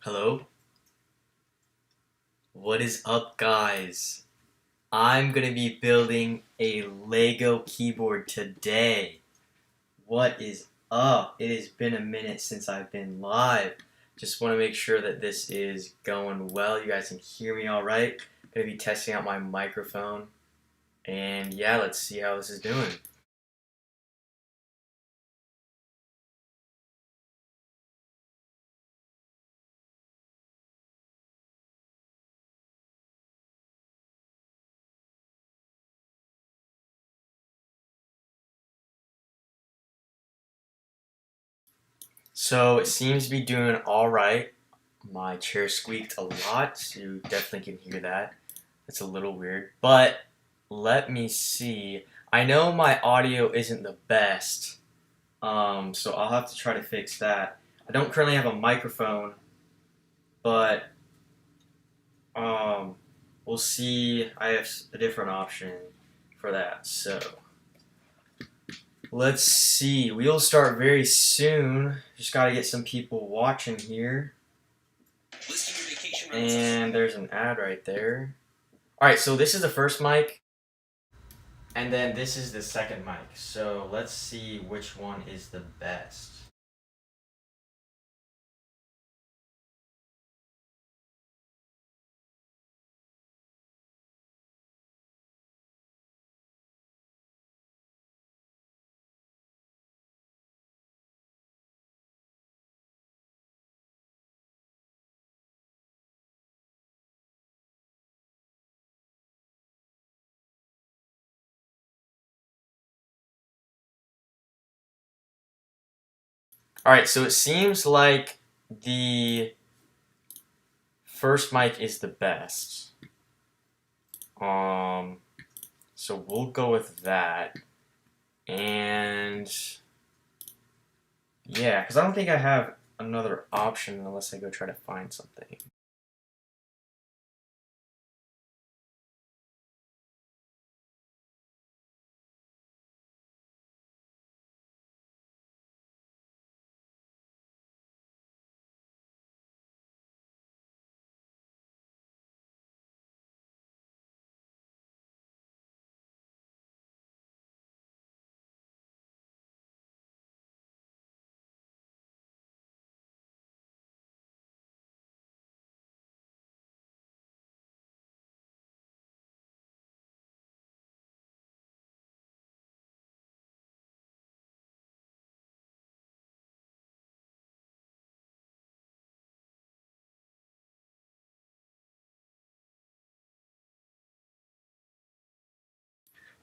Hello? What is up, guys? I'm gonna be building a Lego keyboard today. What is up? It has been a minute since I've been live. Just want to make sure that this is going well. You guys can hear me all right. Gonna be testing out my microphone. And yeah, let's see how this is doing. So it seems to be doing all right. My chair squeaked a lot, so you definitely can hear that. It's a little weird, but let me see. I know my audio isn't the best, so I'll have to try to fix that. I don't currently have a microphone, but um, we'll see. I have a different option for that. So let's see. We'll start very soon. Just got to get some people watching here. And there's an ad right there. Alright, so this is the first mic, and then this is the second mic. So let's see which one is the best. Alright, so it seems like the first mic is the best. Um, so we'll go with that. And yeah, because I don't think I have another option unless I go try to find something.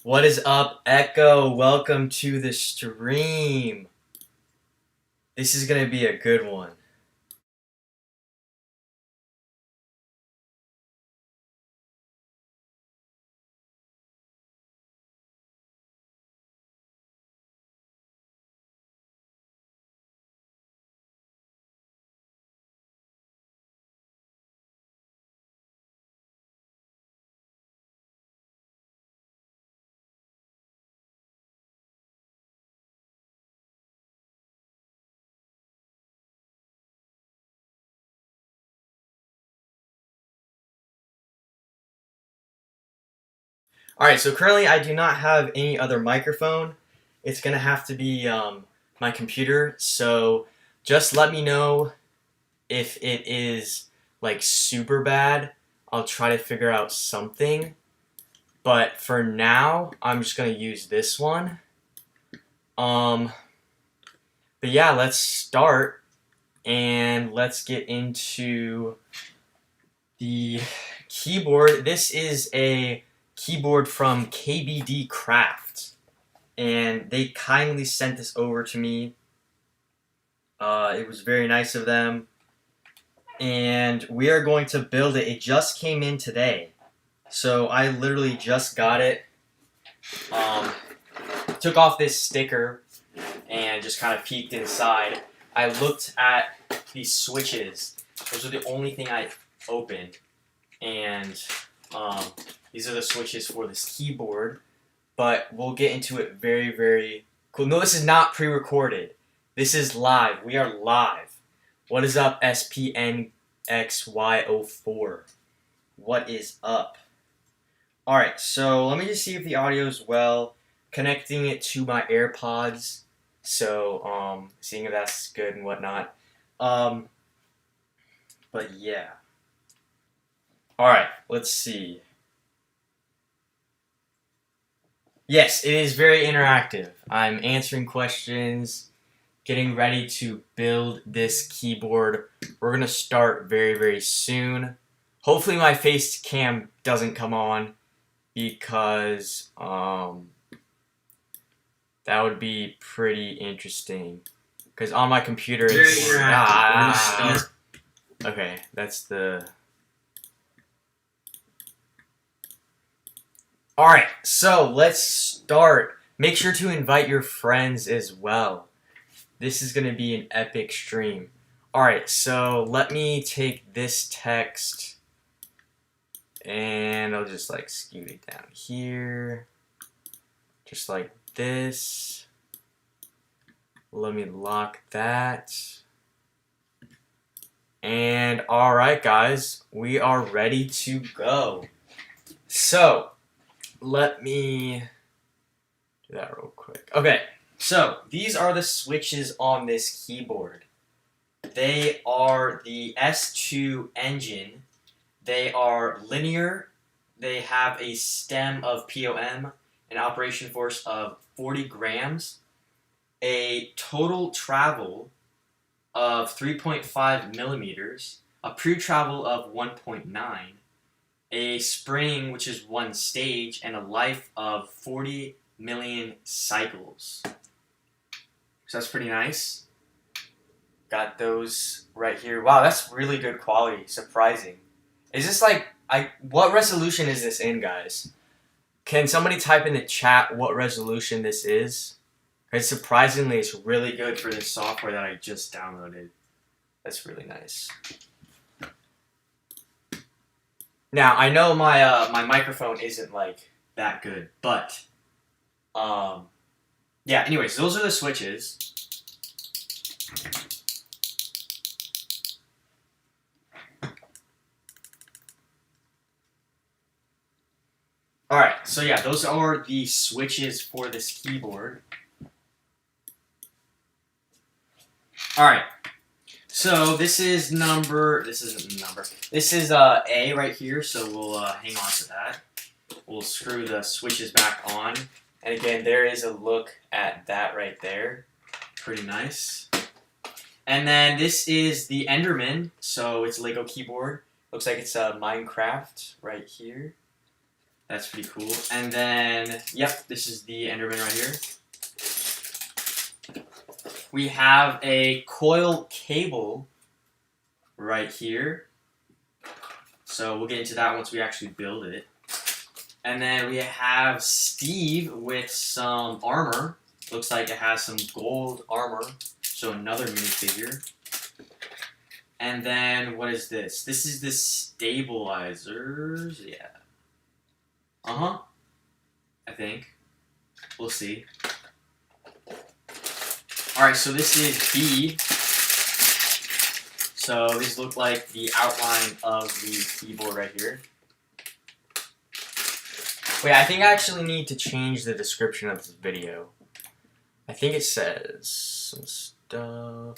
What is up, Echo? Welcome to the stream. This is going to be a good one. Alright, so currently I do not have any other microphone. It's going to have to be my computer, so just let me know if it is like super bad. I'll try to figure out something. But for now, I'm just going to use this one. But yeah, let's start and let's get into the keyboard. This is a keyboard from KBD Craft, and they kindly sent this over to me. It was very nice of them, and we are going to build it. It just came in today, so I literally just got it. Took off this sticker and just kind of peeked inside. I looked at these switches. Those are the only thing I opened, and these are the switches for this keyboard, but we'll get into it very, very cool. No, this is not pre-recorded. This is live. We are live. What is up, SPN XY04. What is up? Alright, so let me just see if the audio is well. Connecting it to my AirPods. So, seeing if that's good and whatnot. But yeah. Alright, let's see. Yes, it is very interactive. I'm answering questions, getting ready to build this keyboard. We're going to start very, very soon. Hopefully my face cam doesn't come on because that would be pretty interesting. Because on my computer it's... Okay, that's the... Alright, so let's start. Make sure to invite your friends as well. This is going to be an epic stream. Alright, so let me take this text and I'll just like scoot it down here. Just like this. Let me lock that. And alright guys, we are ready to go. So, let me do that real quick. Okay, so these are the switches on this keyboard. They are the S2 engine. They are linear. They have a stem of POM, an operation force of 40 grams, a total travel of 3.5 millimeters, a pre-travel of 1.9, a spring, which is one stage, and a life of 40 million cycles. So that's pretty nice. Got those right here. Wow, that's really good quality. Surprising. Is this like... what resolution is this in, guys? Can somebody type in the chat what resolution this is? Because surprisingly, it's really good for this software that I just downloaded. That's really nice. Now, I know my my microphone isn't, like, that good, but, yeah, anyways, those are the switches. Alright, so yeah, those are the switches for this keyboard. Alright, so this is A right here, so we'll hang on to that. We'll screw the switches back on. And again, there is a look at that right there. Pretty nice. And then this is the Enderman, so it's a Lego keyboard. Looks like it's Minecraft right here. That's pretty cool. And then, yep, this is the Enderman right here. We have a coil cable right here. So we'll get into that once we actually build it. And then we have Steve with some armor. Looks like it has some gold armor. So another minifigure. And then, what is this? This is the stabilizers. Yeah. Uh-huh. I think. We'll see. Alright, so this is B. So these look like the outline of the keyboard right here. Wait, I think I actually need to change the description of this video. I think it says some stuff.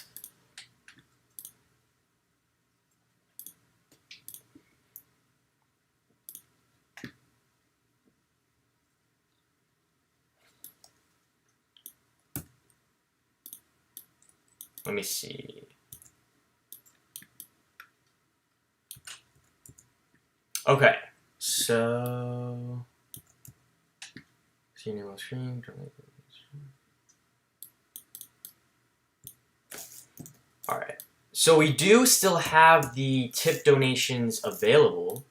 Let me see. Okay, so see new stream. All right. So we do still have the tip donations available.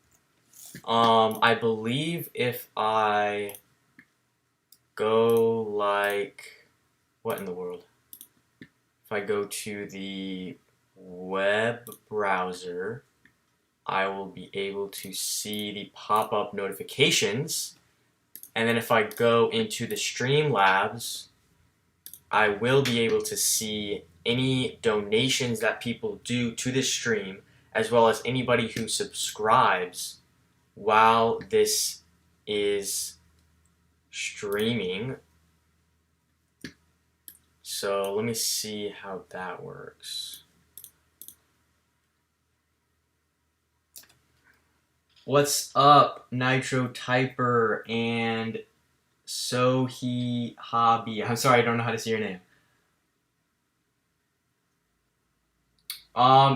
I believe if I go like, what in the world? If I go to the web browser, I will be able to see the pop-up notifications. And then if I go into the Streamlabs, I will be able to see any donations that people do to this stream, as well as anybody who subscribes while this is streaming. So let me see how that works. What's up, Nitro Typer and Sohi Hobby? I'm sorry, I don't know how to say your name.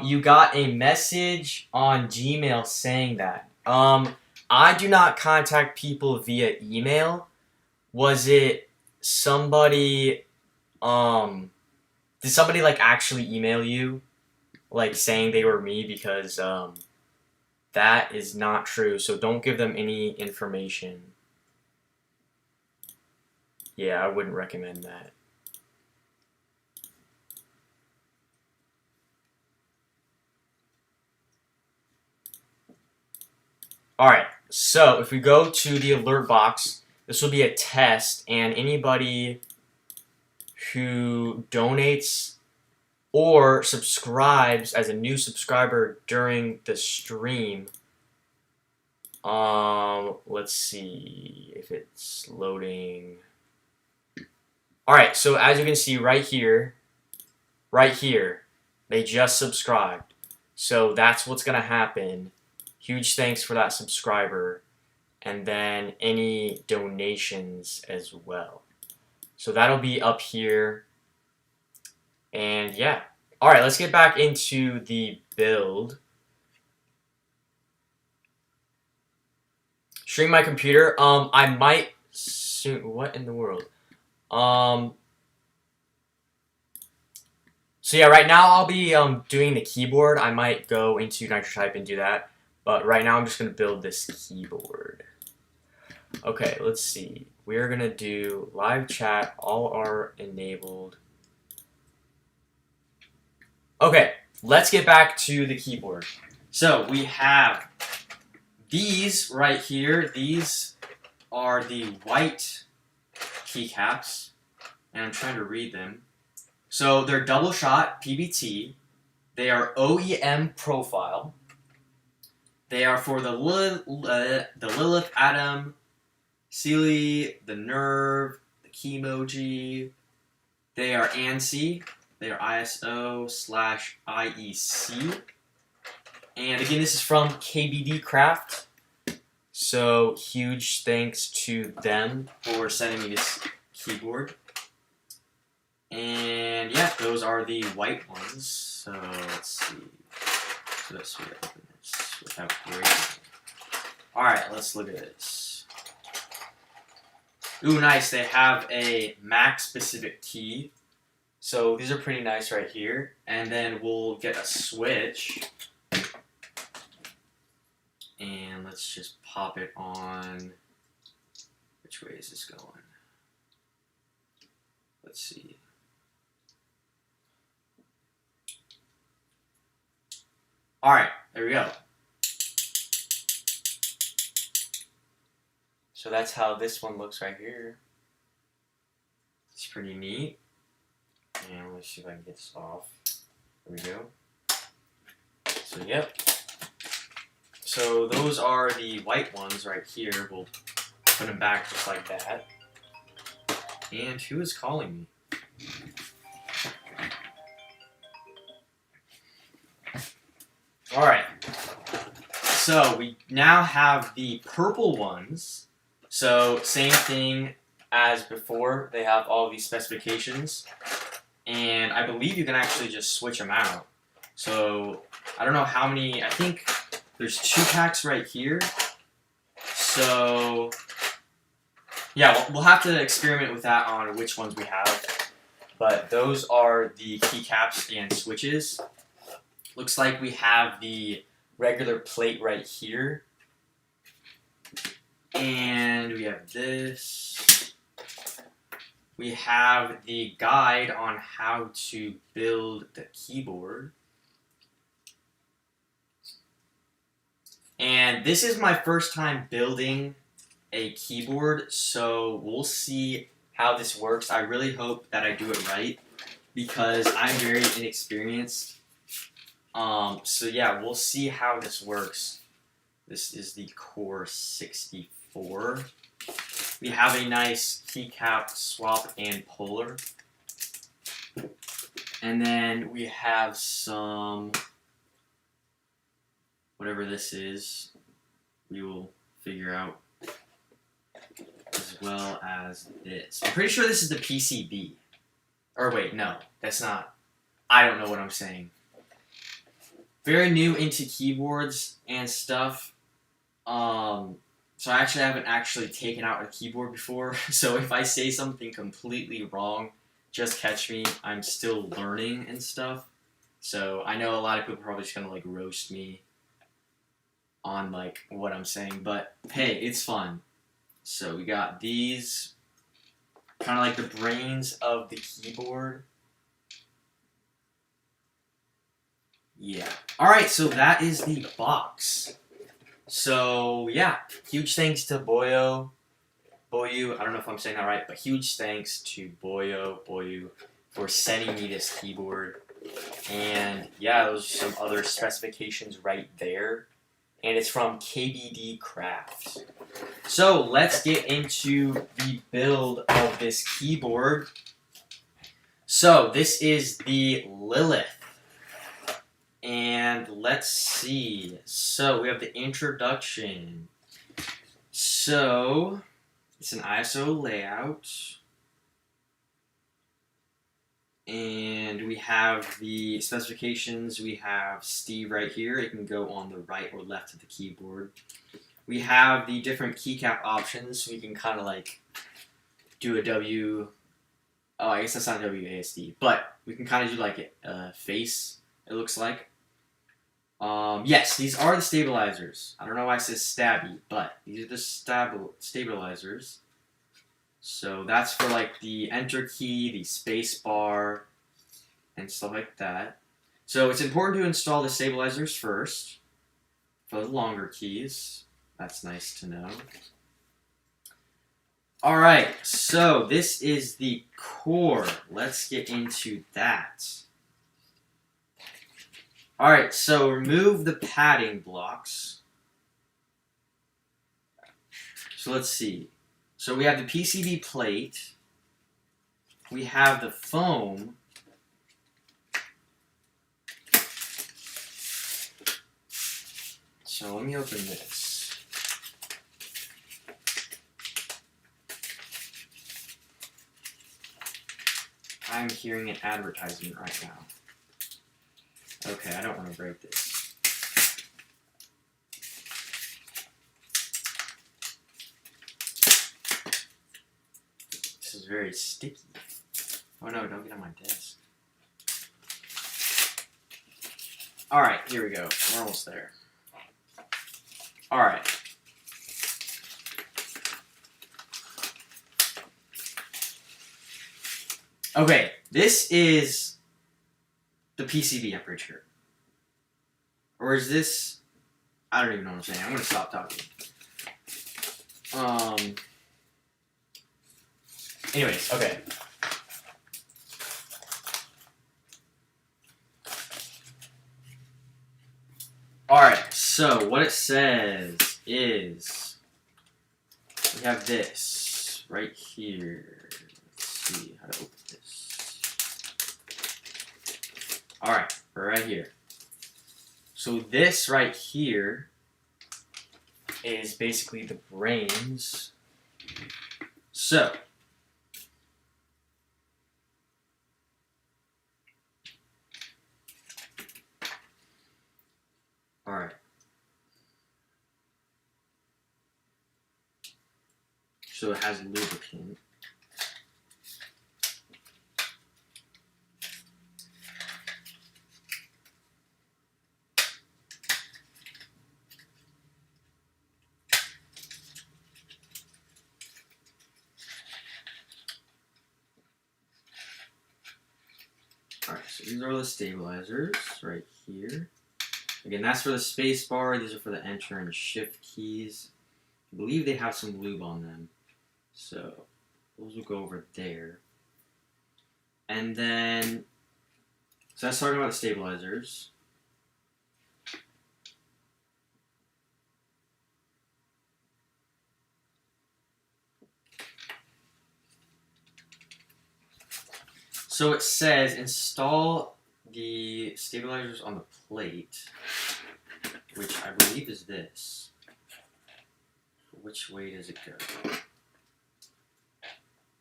You got a message on Gmail saying that. I do not contact people via email. Was it somebody, did somebody, like, actually email you, like, saying they were me? Because, that is not true, so don't give them any information. Yeah, I wouldn't recommend that. Alright, so if we go to the alert box, this will be a test, and anybody who donates or subscribes as a new subscriber during the stream, let's see if it's loading. Alright, so as you can see right here, they just subscribed. So that's what's going to happen. Huge thanks for that subscriber, and then any donations as well. So that'll be up here, and yeah. Alright, let's get back into the build. Stream my computer. I might soon. What in the world? So yeah, right now I'll be doing the keyboard. I might go into NitroType and do that. But right now I'm just going to build this keyboard. Okay, let's see. We're going to do live chat. All are enabled. Okay, let's get back to the keyboard. So we have these right here. These are the white keycaps. And I'm trying to read them. So they're double shot PBT. They are OEM profile. They are for the Lilith Atom, Sealy, the Nerve, the Keymoji. They are ANSI. They are ISO/IEC. And again, this is from KBD Craft. So huge thanks to them for sending me this keyboard. And yeah, those are the white ones. So let's see. So let's open this without breaking. Alright, let's look at this. Ooh, nice. They have a Mac specific key. So these are pretty nice right here. And then we'll get a switch. And let's just pop it on. Which way is this going? Let's see. Alright, there we go. So that's how this one looks right here. It's pretty neat. And let's see if I can get this off. There we go. So, yep. So those are the white ones right here. We'll put them back just like that. And who is calling me? Alright, so we now have the purple ones. So same thing as before, they have all these specifications. And I believe you can actually just switch them out. So I don't know how many, I think there's 2 packs right here. So yeah, we'll have to experiment with that on which ones we have. But those are the keycaps and switches. Looks like we have the regular plate right here. And we have this. We have the guide on how to build the keyboard. And this is my first time building a keyboard, so we'll see how this works. I really hope that I do it right, because I'm very inexperienced So yeah, we'll see how this works. This is the Core 64. We have a nice keycap swap and polar. And then we have some, whatever this is, we will figure out, as well as this. I'm pretty sure this is the PCB. Or wait, no, that's not. I don't know what I'm saying. Very new into keyboards and stuff. So I actually haven't actually taken out a keyboard before. So if I say something completely wrong, just catch me. I'm still learning and stuff. So I know a lot of people are probably just gonna like roast me on like what I'm saying, but hey, it's fun. So we got these, kind of like the brains of the keyboard. Yeah. Alright, so that is the box. So yeah, huge thanks to Boyu, I don't know if I'm saying that right, but huge thanks to Boyu for sending me this keyboard. And yeah, those are some other specifications right there. And it's from KBD Crafts. So let's get into the build of this keyboard. So this is the Lilith. And let's see. So we have the introduction. So it's an ISO layout. And we have the specifications. We have Steve right here. It can go on the right or left of the keyboard. We have the different keycap options. We can kind of like do a W. Oh, I guess that's not WASD, but we can kind of do like a face. It looks like. Yes, these are the stabilizers. I don't know why it says stabby, but these are the stabilizers. So that's for like the enter key, the space bar, and stuff like that. So it's important to install the stabilizers first for the longer keys. That's nice to know. Alright, so this is the core. Let's get into that. Alright, so remove the padding blocks. So let's see. So we have the PCB plate. We have the foam. So let me open this. I'm hearing an advertisement right now. Okay, I don't want to break this. This is very sticky. Oh no, don't get on my desk. Alright, here we go. We're almost there. Alright. Okay, this is the PCB, I'm pretty sure. Or is this... I don't even know what I'm saying. I'm going to stop talking. Anyways, okay. Alright, so what it says is... we have this right here. Let's see how to open this. Alright, we're right here. So this right here is basically the brains. So, alright. So it has lubricant. Alright, so these are the stabilizers right here. Again, that's for the space bar. These are for the enter and shift keys. I believe they have some lube on them. So those will go over there. And then, so that's talking about the stabilizers. So it says install the stabilizers on the plate, which I believe is this. Which way does it go?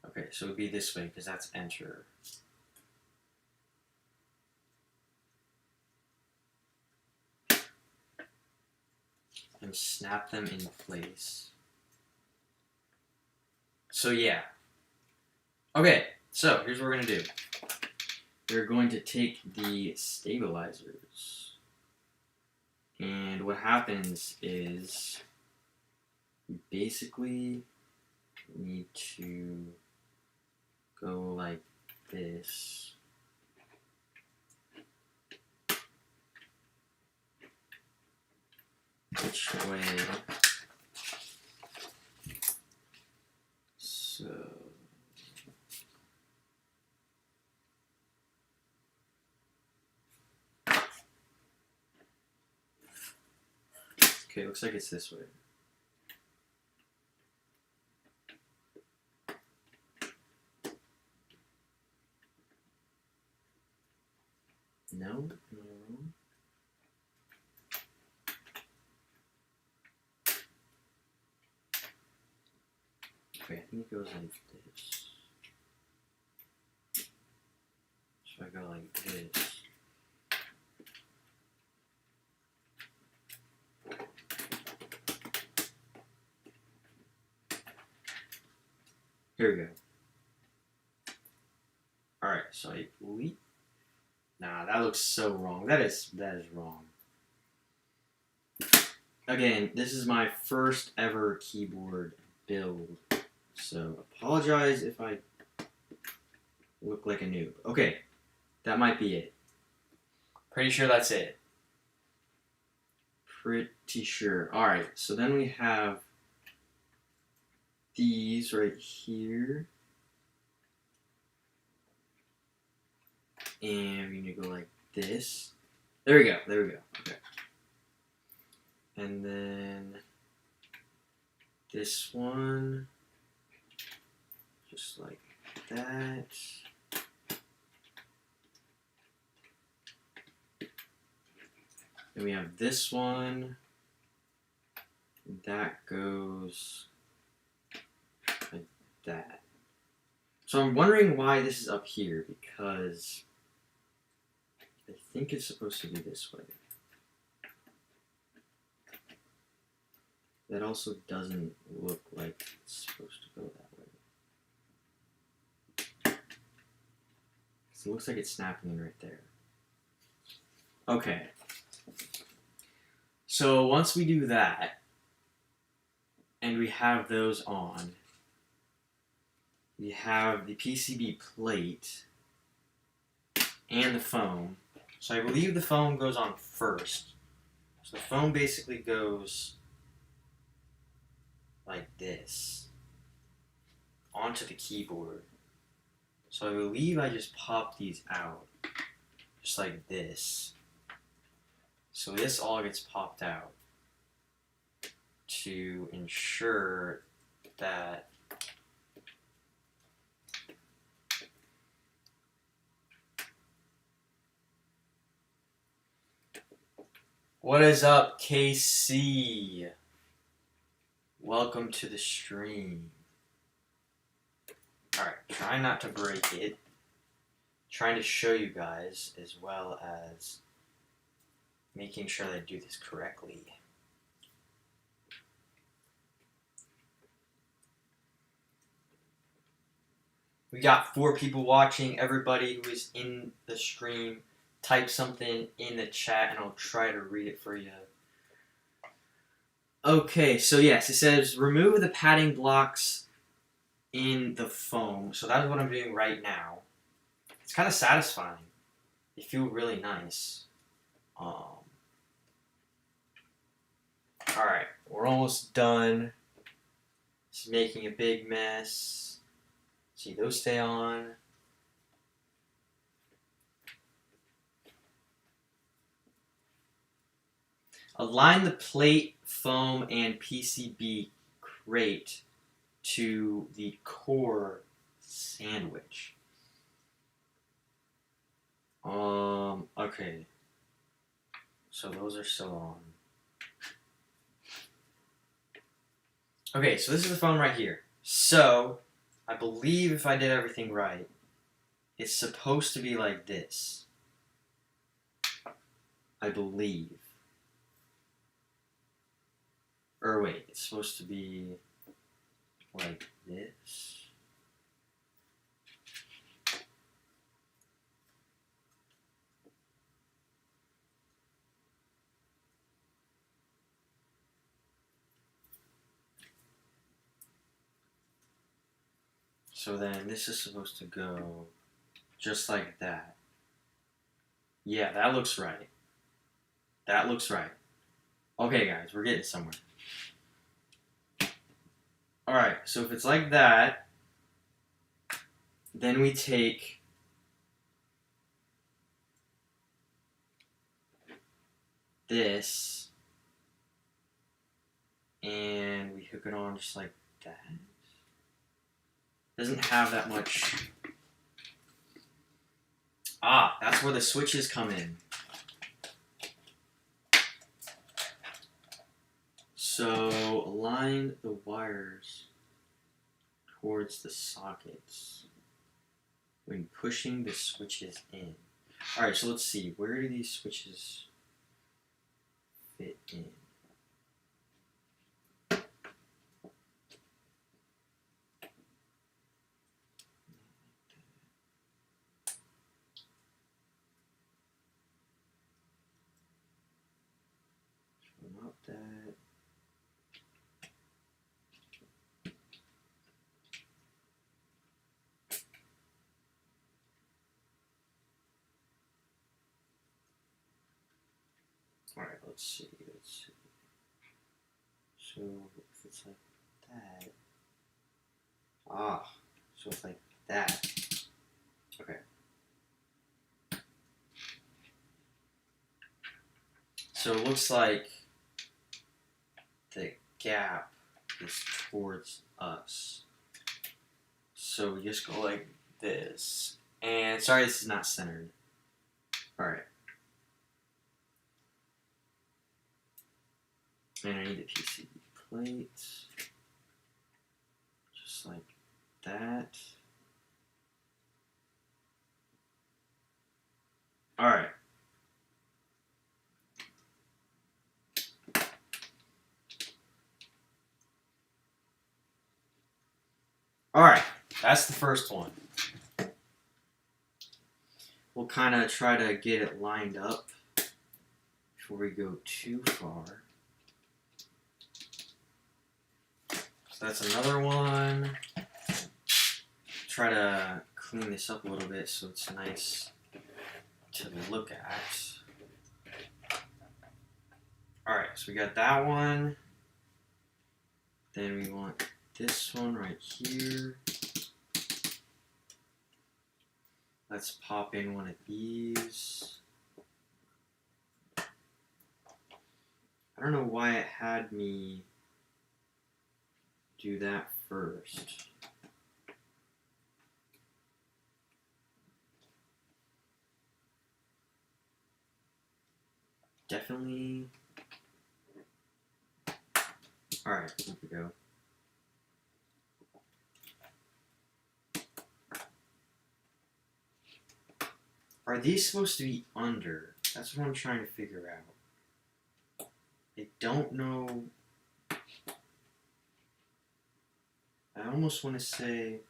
Okay, so it would be this way because that's enter. And snap them in place. So yeah. Okay, so here's what we're going to do. We're going to take the stabilizers. And what happens is you basically need to go like this. Which way? So okay, looks like it's this way. No, am I wrong? Okay, I think it goes like this. So I go like this. Here we go. Alright, so I believe. Nah, that looks so wrong. That is wrong. Again, this is my first ever keyboard build. So apologize if I look like a noob. Okay, that might be it. Pretty sure that's it. Pretty sure. Alright, so then we have these right here. And we're gonna go like this. There we go, there we go. Okay. And then this one, just like that. Then we have this one. That goes like that. So I'm wondering why this is up here, because I think it's supposed to be this way. That also doesn't look like it's supposed to go that way. So it looks like it's snapping in right there. Okay. So once we do that, and we have those on, we have the PCB plate and the foam. So I believe the foam goes on first. So the foam basically goes like this onto the keyboard. So I believe I just pop these out just like this. So this all gets popped out to ensure that what is up, KC? Welcome to the stream. Alright, try not to break it. Trying to show you guys as well as making sure that I do this correctly. We got 4 people watching. Everybody who is in the stream, type something in the chat and I'll try to read it for you. Okay, so yes, it says remove the padding blocks in the foam. So that's what I'm doing right now. It's kind of satisfying. They feel really nice. Alright, we're almost done. Just making a big mess. See, those stay on. Align the plate, foam, and PCB crate to the core sandwich. Okay. So those are still on. Okay, so this is the phone right here. So, I believe if I did everything right, it's supposed to be like this. I believe. Or wait, it's supposed to be like this. So then this is supposed to go just like that. Yeah, that looks right. That looks right. Okay, guys, we're getting somewhere. Alright, so if it's like that, then we take this and we hook it on just like that. Doesn't have that much. Ah, that's where the switches come in. So align the wires towards the sockets when pushing the switches in. Alright, so let's see. Where do these switches fit in? Not that. Alright, let's see. So if it's like that. Ah, so it's like that. Okay. So it looks like the gap is towards us. So we just go like this. And sorry, this is not centered. Alright. And I need the PCB plate. Just like that. Alright. Alright, that's the first one. We'll kind of try to get it lined up before we go too far. So that's another one. Try to clean this up a little bit so it's nice to look at. Alright, so we got that one. Then we want this one right here. Let's pop in one of these. I don't know why it had me do that first. Definitely. Alright, here we go. Are these supposed to be under? That's what I'm trying to figure out. I don't know. I almost want to say.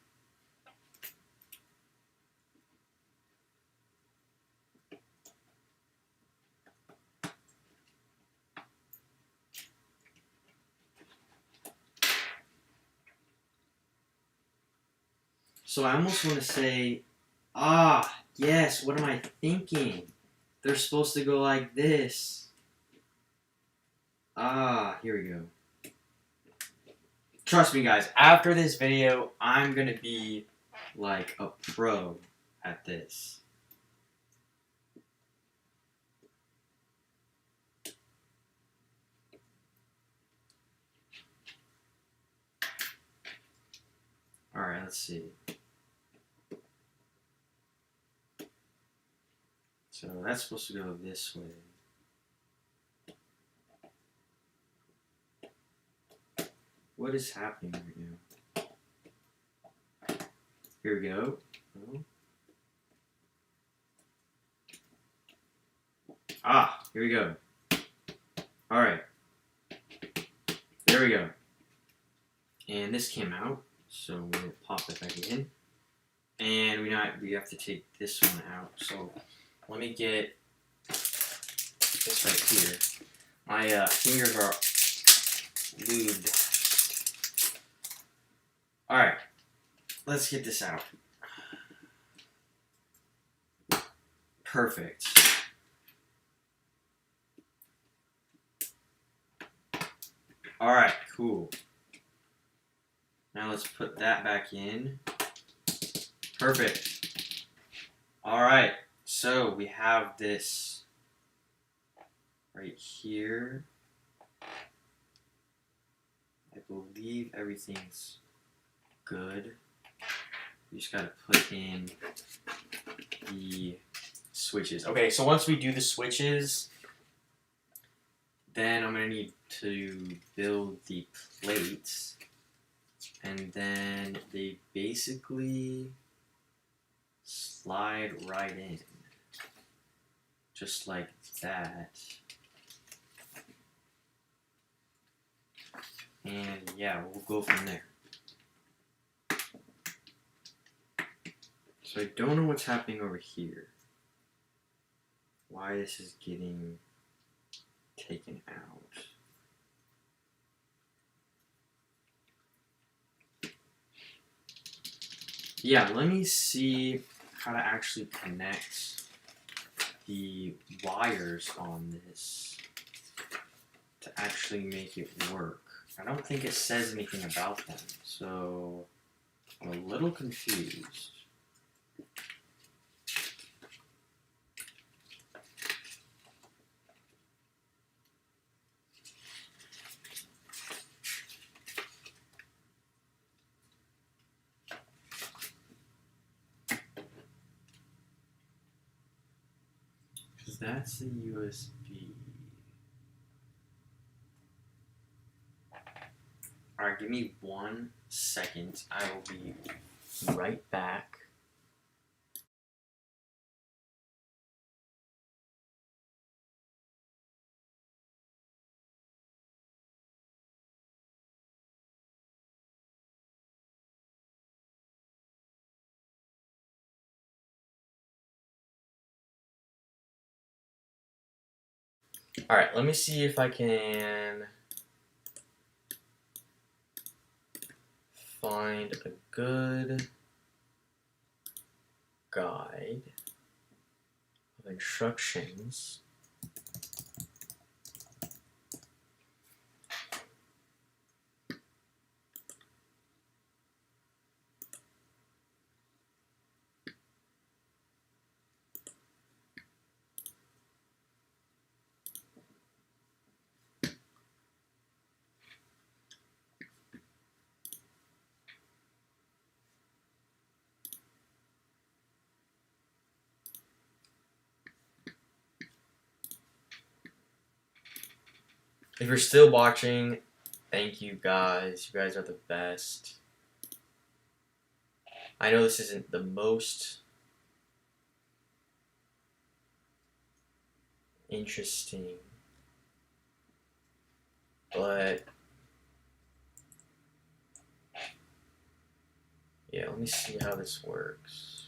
So I almost want to say, yes, what am I thinking? They're supposed to go like this. Here we go. Trust me, guys, after this video, I'm going to be like a pro at this. Alright, let's see. So that's supposed to go this way. What is happening right now? Here we go. Oh. Ah, here we go. Alright. There we go. And this came out, so we're going to pop it back in. And we have to take this one out. So let me get this right here. My fingers are lubed. Alright, let's get this out. Perfect. Alright, cool. Now let's put that back in. Perfect. Alright, so we have this right here. I believe everything's good. We just gotta put in the switches. Okay, so once we do the switches, then I'm gonna need to build the plates, and then they basically slide right in, just like that. And yeah, we'll go from there. So I don't know what's happening over here. Why this is getting taken out. Yeah, let me see how to actually connect the wires on this to actually make it work. I don't think it says anything about them, so I'm a little confused. Because that's the USB. Alright, give me 1 second. I will be right back. Alright, let me see if I can find a good guide of instructions. If you're still watching, thank you guys. You guys are the best. I know this isn't the most interesting, but yeah, let me see how this works.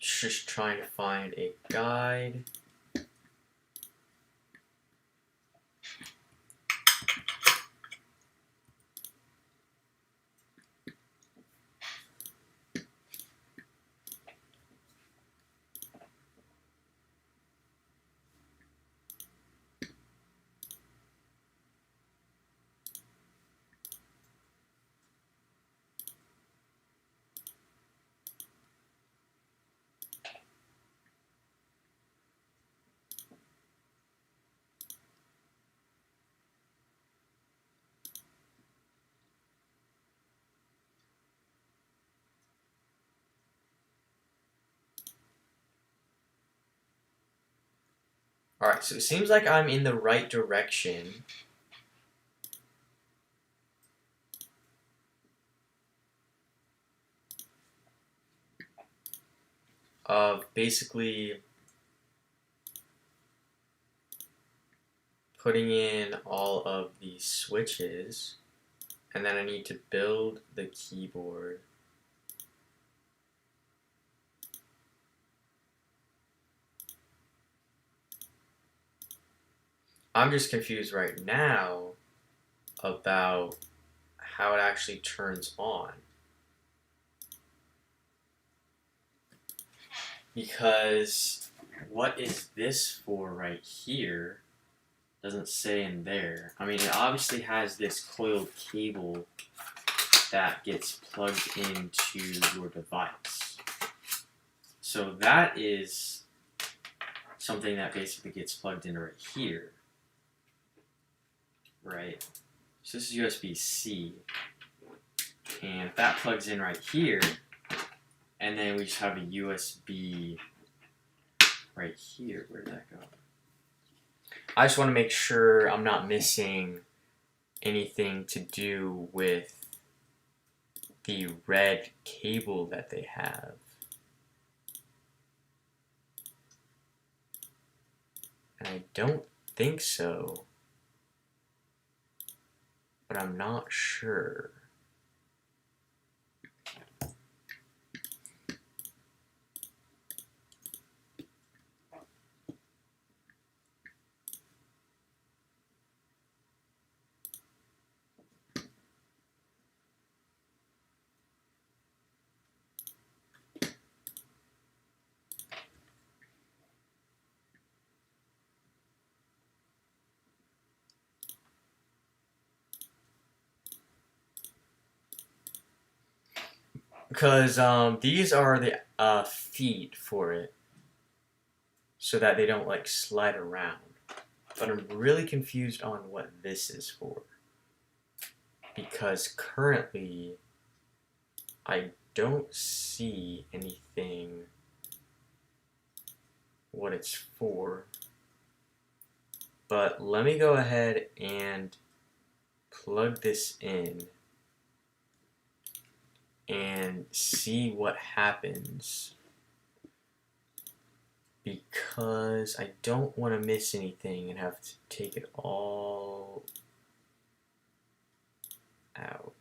Just trying to find a guide. Alright, so it seems like I'm in the right direction. Of basically putting in all of these switches, and then I need to build the keyboard. I'm just confused right now about how it actually turns on. Because what is this for right here? Doesn't say in there. I mean, it obviously has this coiled cable that gets plugged into your device. So that is something that basically gets plugged in right here. Right? So this is USB-C. And if that plugs in right here, and then we just have a USB right here. Where did that go? I just want to make sure I'm not missing anything to do with the red cable that they have. And I don't think so, but I'm not sure. Because these are the feet for it, so that they don't like slide around. But I'm really confused on what this is for. Because currently, I don't see anything what it's for. But let me go ahead and plug this in and see what happens, because I don't want to miss anything and have to take it all out.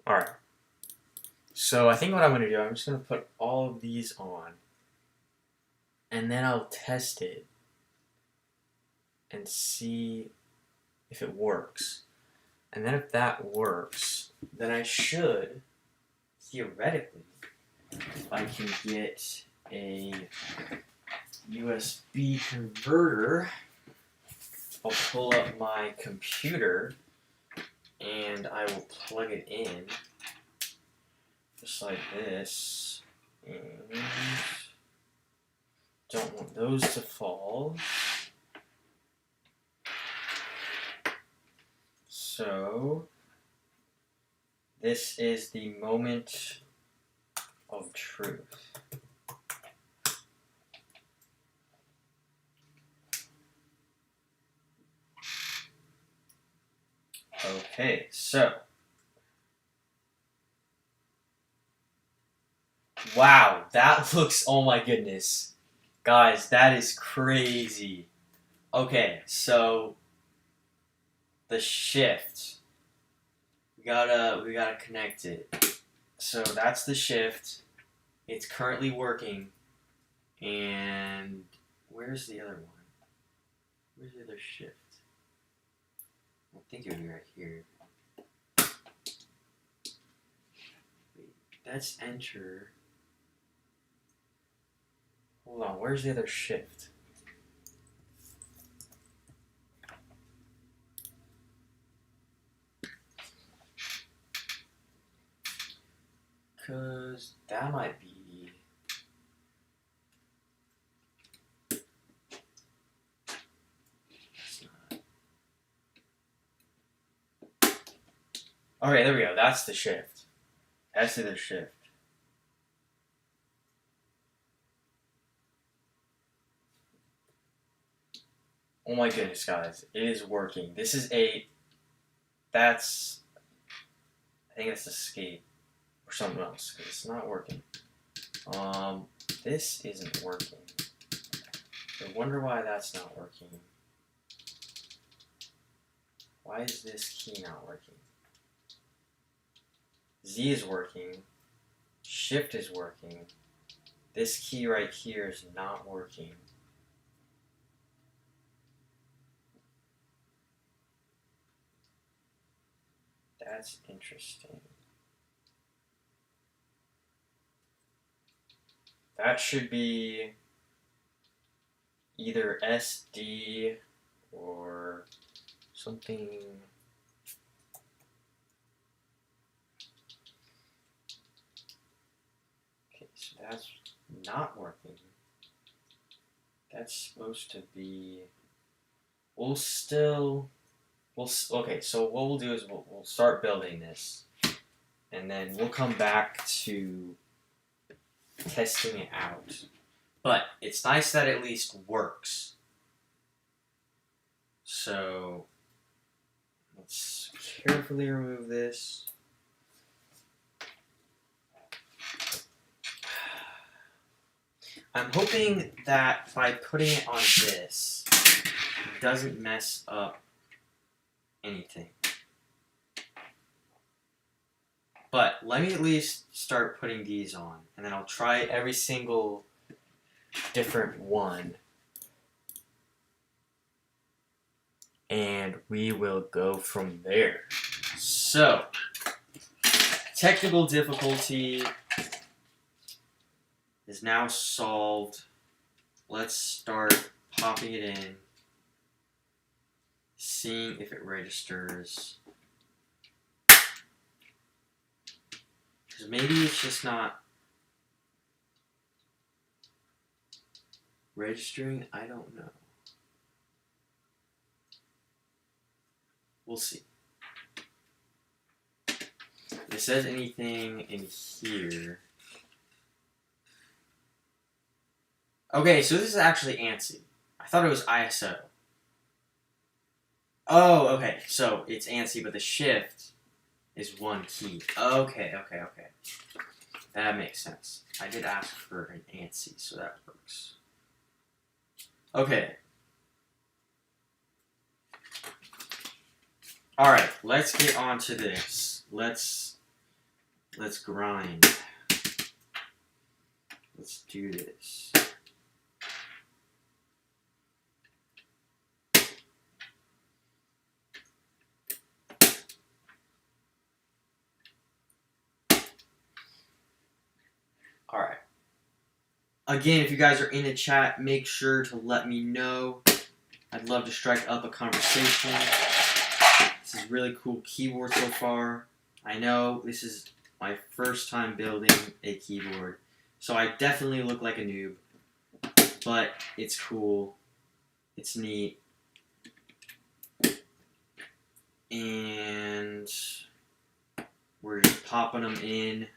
Alright, so I think what I'm going to do, I'm just going to put all of these on, and then I'll test it and see if it works. And then if that works, then I should, theoretically, if I can get a USB converter, I'll pull up my computer and I will plug it in just like this, and don't want those to fall. So this is the moment of truth. Okay, so wow, that looks, oh my goodness. Guys, that is crazy. Okay, so the shift. We gotta connect it. So that's the shift. It's currently working. And where's the other one? Where's the other shift? I think it would be right here. Wait, let's enter. Hold on, where's the other shift? Because that might be. Okay, there we go. That's the shift. That's the shift. Oh my goodness, guys. It is working. This is a... That's... I think it's escape. Or something else. Because it's not working. This isn't working. I wonder why that's not working. Why is this key not working? Z is working. Shift is working. This key right here is not working. That's interesting. That should be either SD or something. Okay, so that's not working. That's supposed to be. Okay, so what we'll do is we'll start building this, and then we'll come back to testing it out. But it's nice that it at least works. So let's carefully remove this. I'm hoping that by putting it on this, it doesn't mess up anything. But let me at least start putting these on, and then I'll try every single different one, and we will go from there. So, technical difficulty is now solved. Let's start popping it in, seeing if it registers. Because maybe it's just not registering. I don't know. We'll see. If it says anything in here. Okay, so this is actually ANSI. I thought it was ISO. Oh, okay. So it's ANSI, but the shift is one key. Okay. That makes sense. I did ask for an ANSI, so that works. Okay. Alright, let's get on to this. Let's grind. Let's do this. Alright. Again, if you guys are in the chat, make sure to let me know. I'd love to strike up a conversation. This is really cool keyboard so far. I know this is my first time building a keyboard, so I definitely look like a noob, but it's cool. It's neat. And we're just popping them in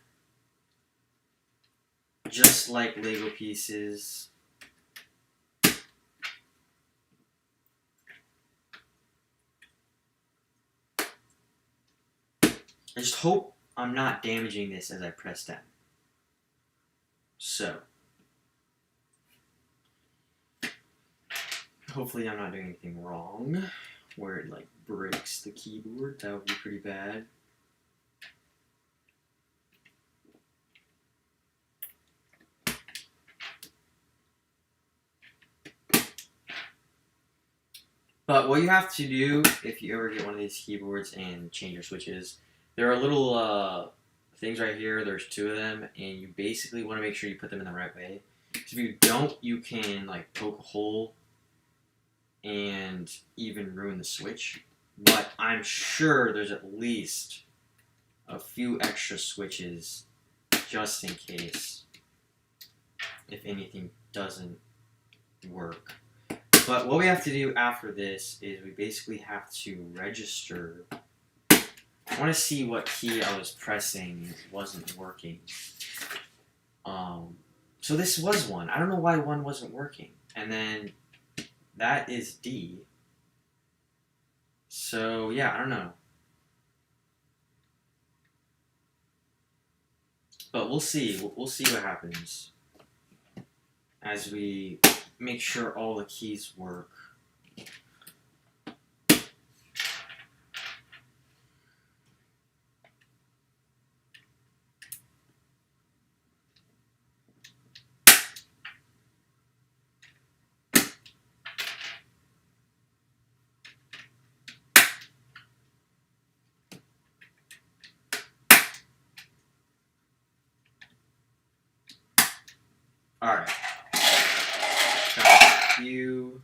just like Lego pieces. I just hope I'm not damaging this as I press down. So, hopefully I'm not doing anything wrong where it like breaks the keyboard. That would be pretty bad. But what you have to do if you ever get one of these keyboards and change your switches, there are little things right here, there's 2 of them, and you basically want to make sure you put them in the right way. Because if you don't, you can like poke a hole and even ruin the switch. But I'm sure there's at least a few extra switches just in case if anything doesn't work. But what we have to do after this is we basically have to register. I want to see what key I was pressing wasn't working. So this was 1. I don't know why 1 wasn't working. And then that is D. So yeah, I don't know. But we'll see. We'll see what happens as we make sure all the keys work. Alright. Got a few.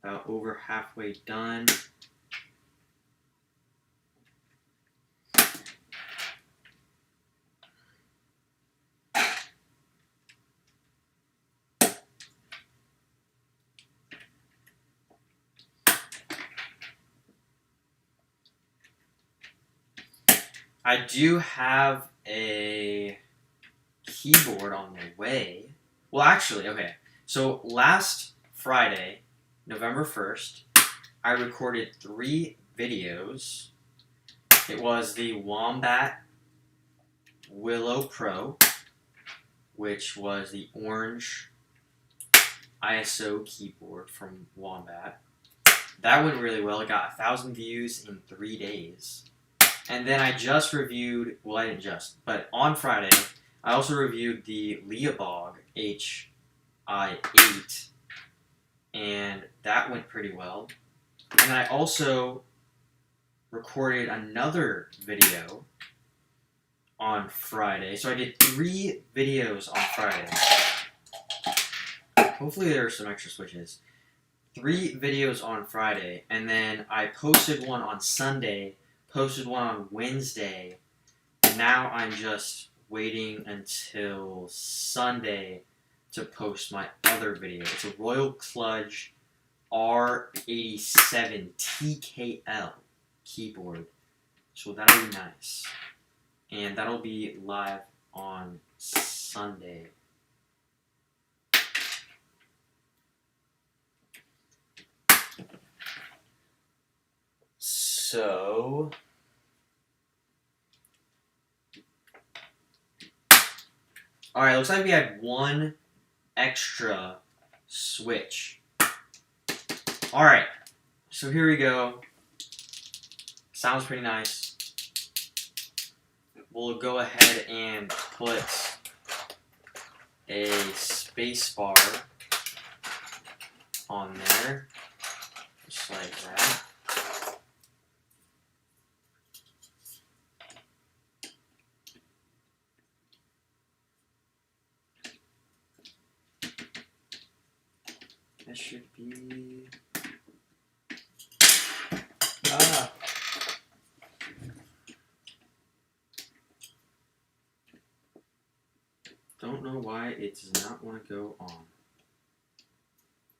About over halfway done. I do have a keyboard on the way. Well, actually, okay. So last Friday, November 1st, I recorded 3 videos. It was the Wombat Willow Pro, which was the orange ISO keyboard from Wombat. That went really well. It got 1,000 views in 3 days. And then I just reviewed, well, I didn't just, but on Friday, I also reviewed the Leabog HI8, and that went pretty well. And I also recorded another video on Friday. So I did 3 videos on Friday. Hopefully there are some extra switches. 3 videos on Friday, and then I posted one on Sunday, posted one on Wednesday, and now I'm just waiting until Sunday to post my other video. It's a Royal Kludge R87 TKL keyboard. So that'll be nice. And that'll be live on Sunday. So alright, looks like we had 1 extra switch. Alright, so here we go. Sounds pretty nice. We'll go ahead and put a space bar on there, just like that. That should be... Don't know why it does not want to go on.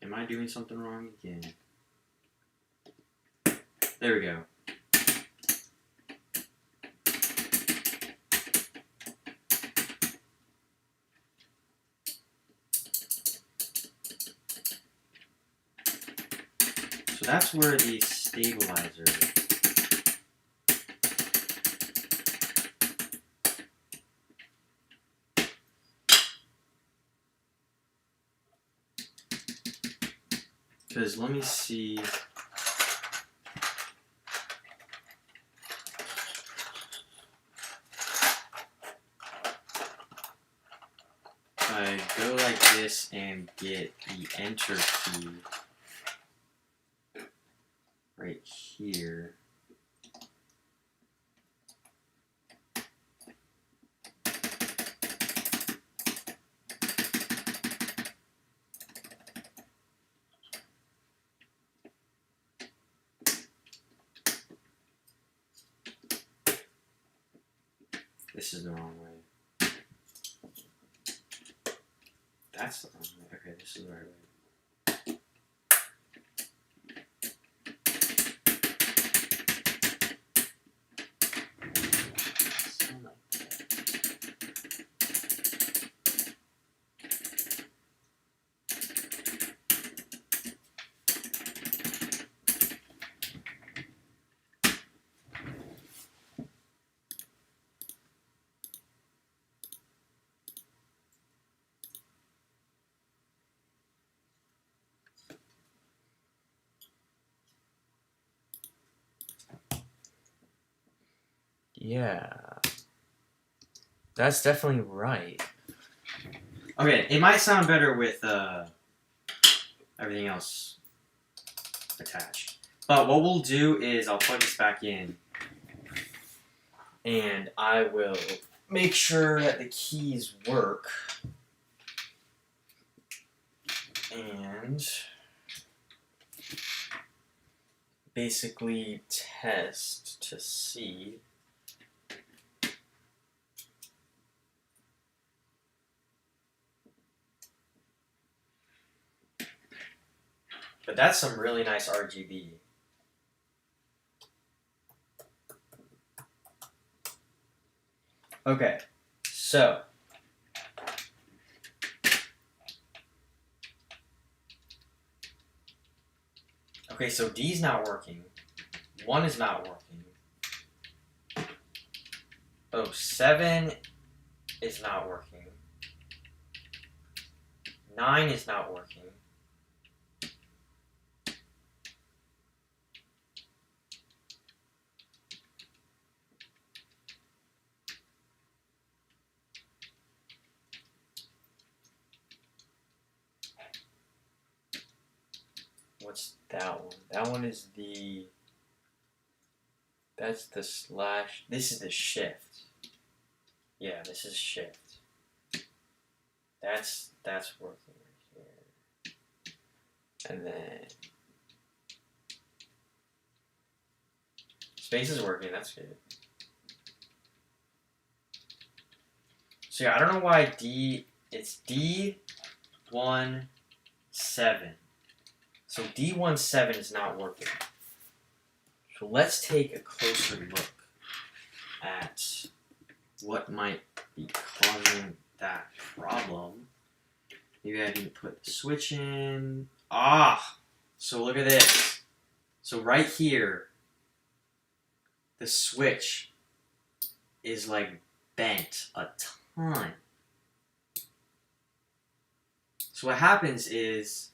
Am I doing something wrong again? There we go. So that's where the stabilizer is. Because let me see. I go like this and get the enter key right here. This is the wrong way. That's the wrong way. Okay, this is the right way. Yeah, that's definitely right. Okay, it might sound better with everything else attached. But what we'll do is I'll plug this back in, and I will make sure that the keys work, and basically test to see. But that's some really nice RGB. Okay, so D's not working. 1 is not working. Oh, 7 is not working. 9 is not working. What's that one? That one is the... That's the slash... This is the shift. Yeah, this is shift. That's working right here. And then... Space is working, that's good. So yeah, I don't know why it's D17. So D17 is not working. So let's take a closer look at what might be causing that problem. Maybe I didn't put the switch in. So look at this. So right here, the switch is like bent a ton. So what happens is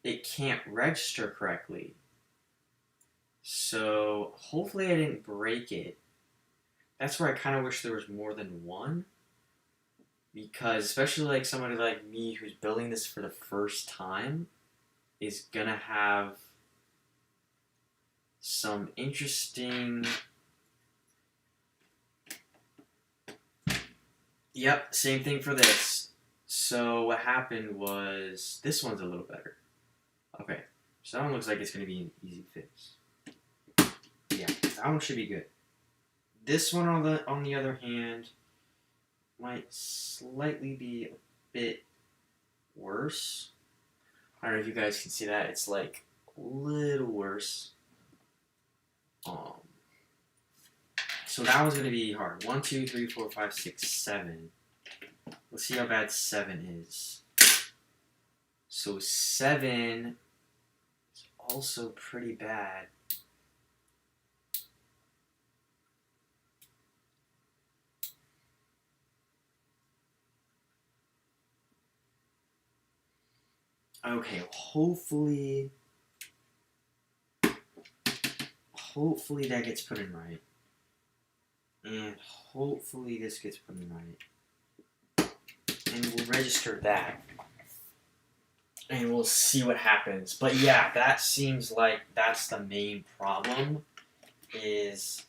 it can't register correctly. So hopefully I didn't break it. That's where I kind of wish there was more than one. Because especially like somebody like me who's building this for the first time is gonna have some interesting... Yep, same thing for this. So what happened was this one's a little better. Okay, so that one looks like it's gonna be an easy fix. Yeah, that one should be good. This one on the other hand might slightly be a bit worse. I don't know if you guys can see that. It's like a little worse. So that one's gonna be hard. 1, 2, 3, 4, 5, 6, 7. Let's see how bad 7 is. So 7 is also pretty bad. Okay, hopefully that gets put in right. And hopefully this gets put in right. And we'll register that. And we'll see what happens. But yeah, that seems like that's the main problem. Is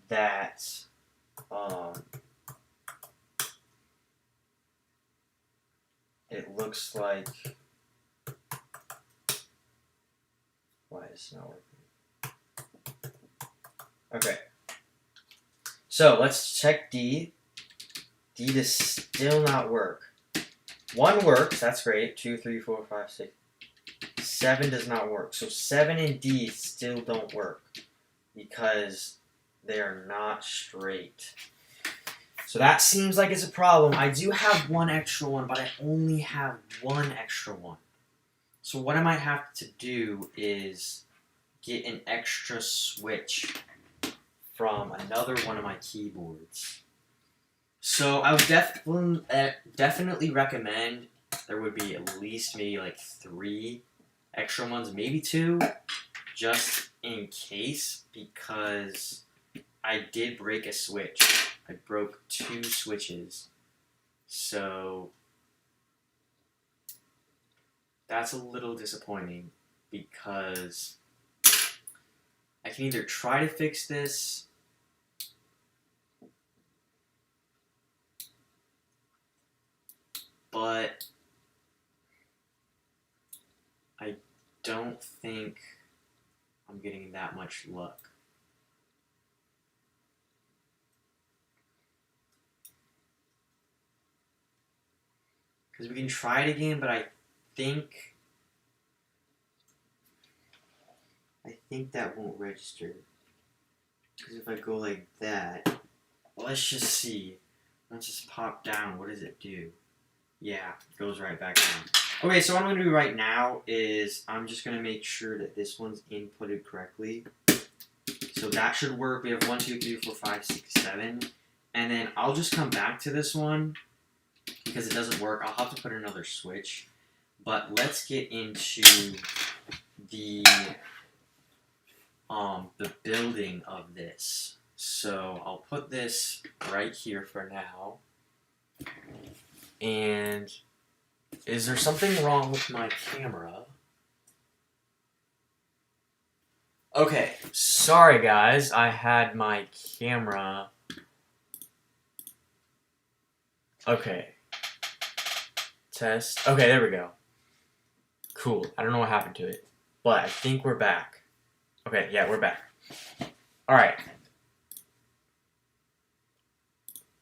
that it looks like... Why is it not working? Okay. So let's check D. D does still not work. 1 works, that's great. 2, 3, 4, 5, 6. 7 does not work. So 7 and D still don't work because they are not straight. So that seems like it's a problem. I do have 1 extra one, but I only have 1 extra one. So what I might have to do is get an extra switch from another one of my keyboards. So I would definitely recommend there would be at least maybe like 3 extra ones, maybe 2, just in case, because I did break a switch. I broke 2 switches, so that's a little disappointing because I can either try to fix this but I don't think I'm getting that much luck. Because we can try it again, but I think that won't register. Because if I go like that, let's just see. Let's just pop down. What does it do? Yeah, it goes right back down. Okay, so what I'm going to do right now is I'm just going to make sure that this one's inputted correctly. So that should work. We have 1, 2, 3, 4, 5, 6, 7. And then I'll just come back to this one because it doesn't work. I'll have to put another switch. But let's get into the building of this. So I'll put this right here for now. And is there something wrong with my camera? Okay, sorry guys, I had my camera. Okay. Test. Okay, there we go. Cool. I don't know what happened to it, but I think we're back. Okay, yeah, we're back. Alright.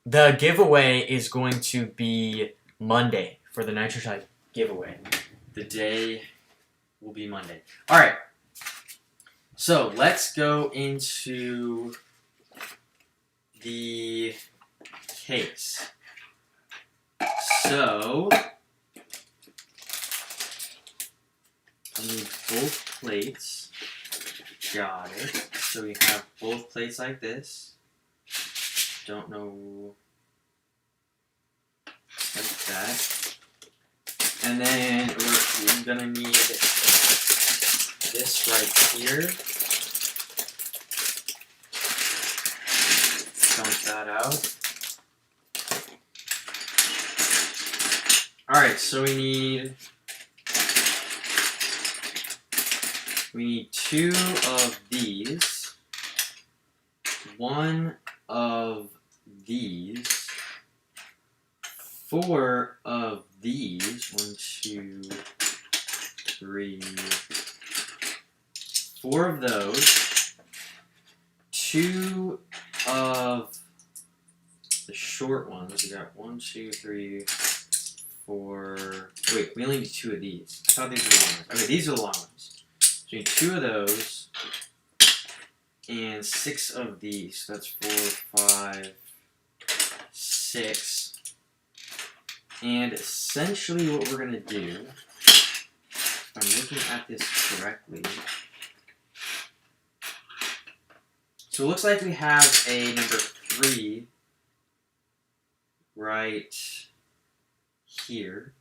The giveaway is going to be Monday for the NitroType giveaway. The day will be Monday. Alright. So, let's go into the case. So, I need both plates. Got it. So we have both plates like this. Don't know, like that. And then we're gonna need this right here. Dump that out. Alright, so we need 2 of these, 1 of these, 4 of these, 1, 2, 3, 4 of those, 2 of the short ones. We got 1, 2, 3, 4. Wait, we only need 2 of these. I thought these were the long ones. Okay, these are the long ones. So we need 2 of those and 6 of these. So that's 4, 5, 6. And essentially what we're going to do, if I'm looking at this correctly, so it looks like we have a number 3 right here.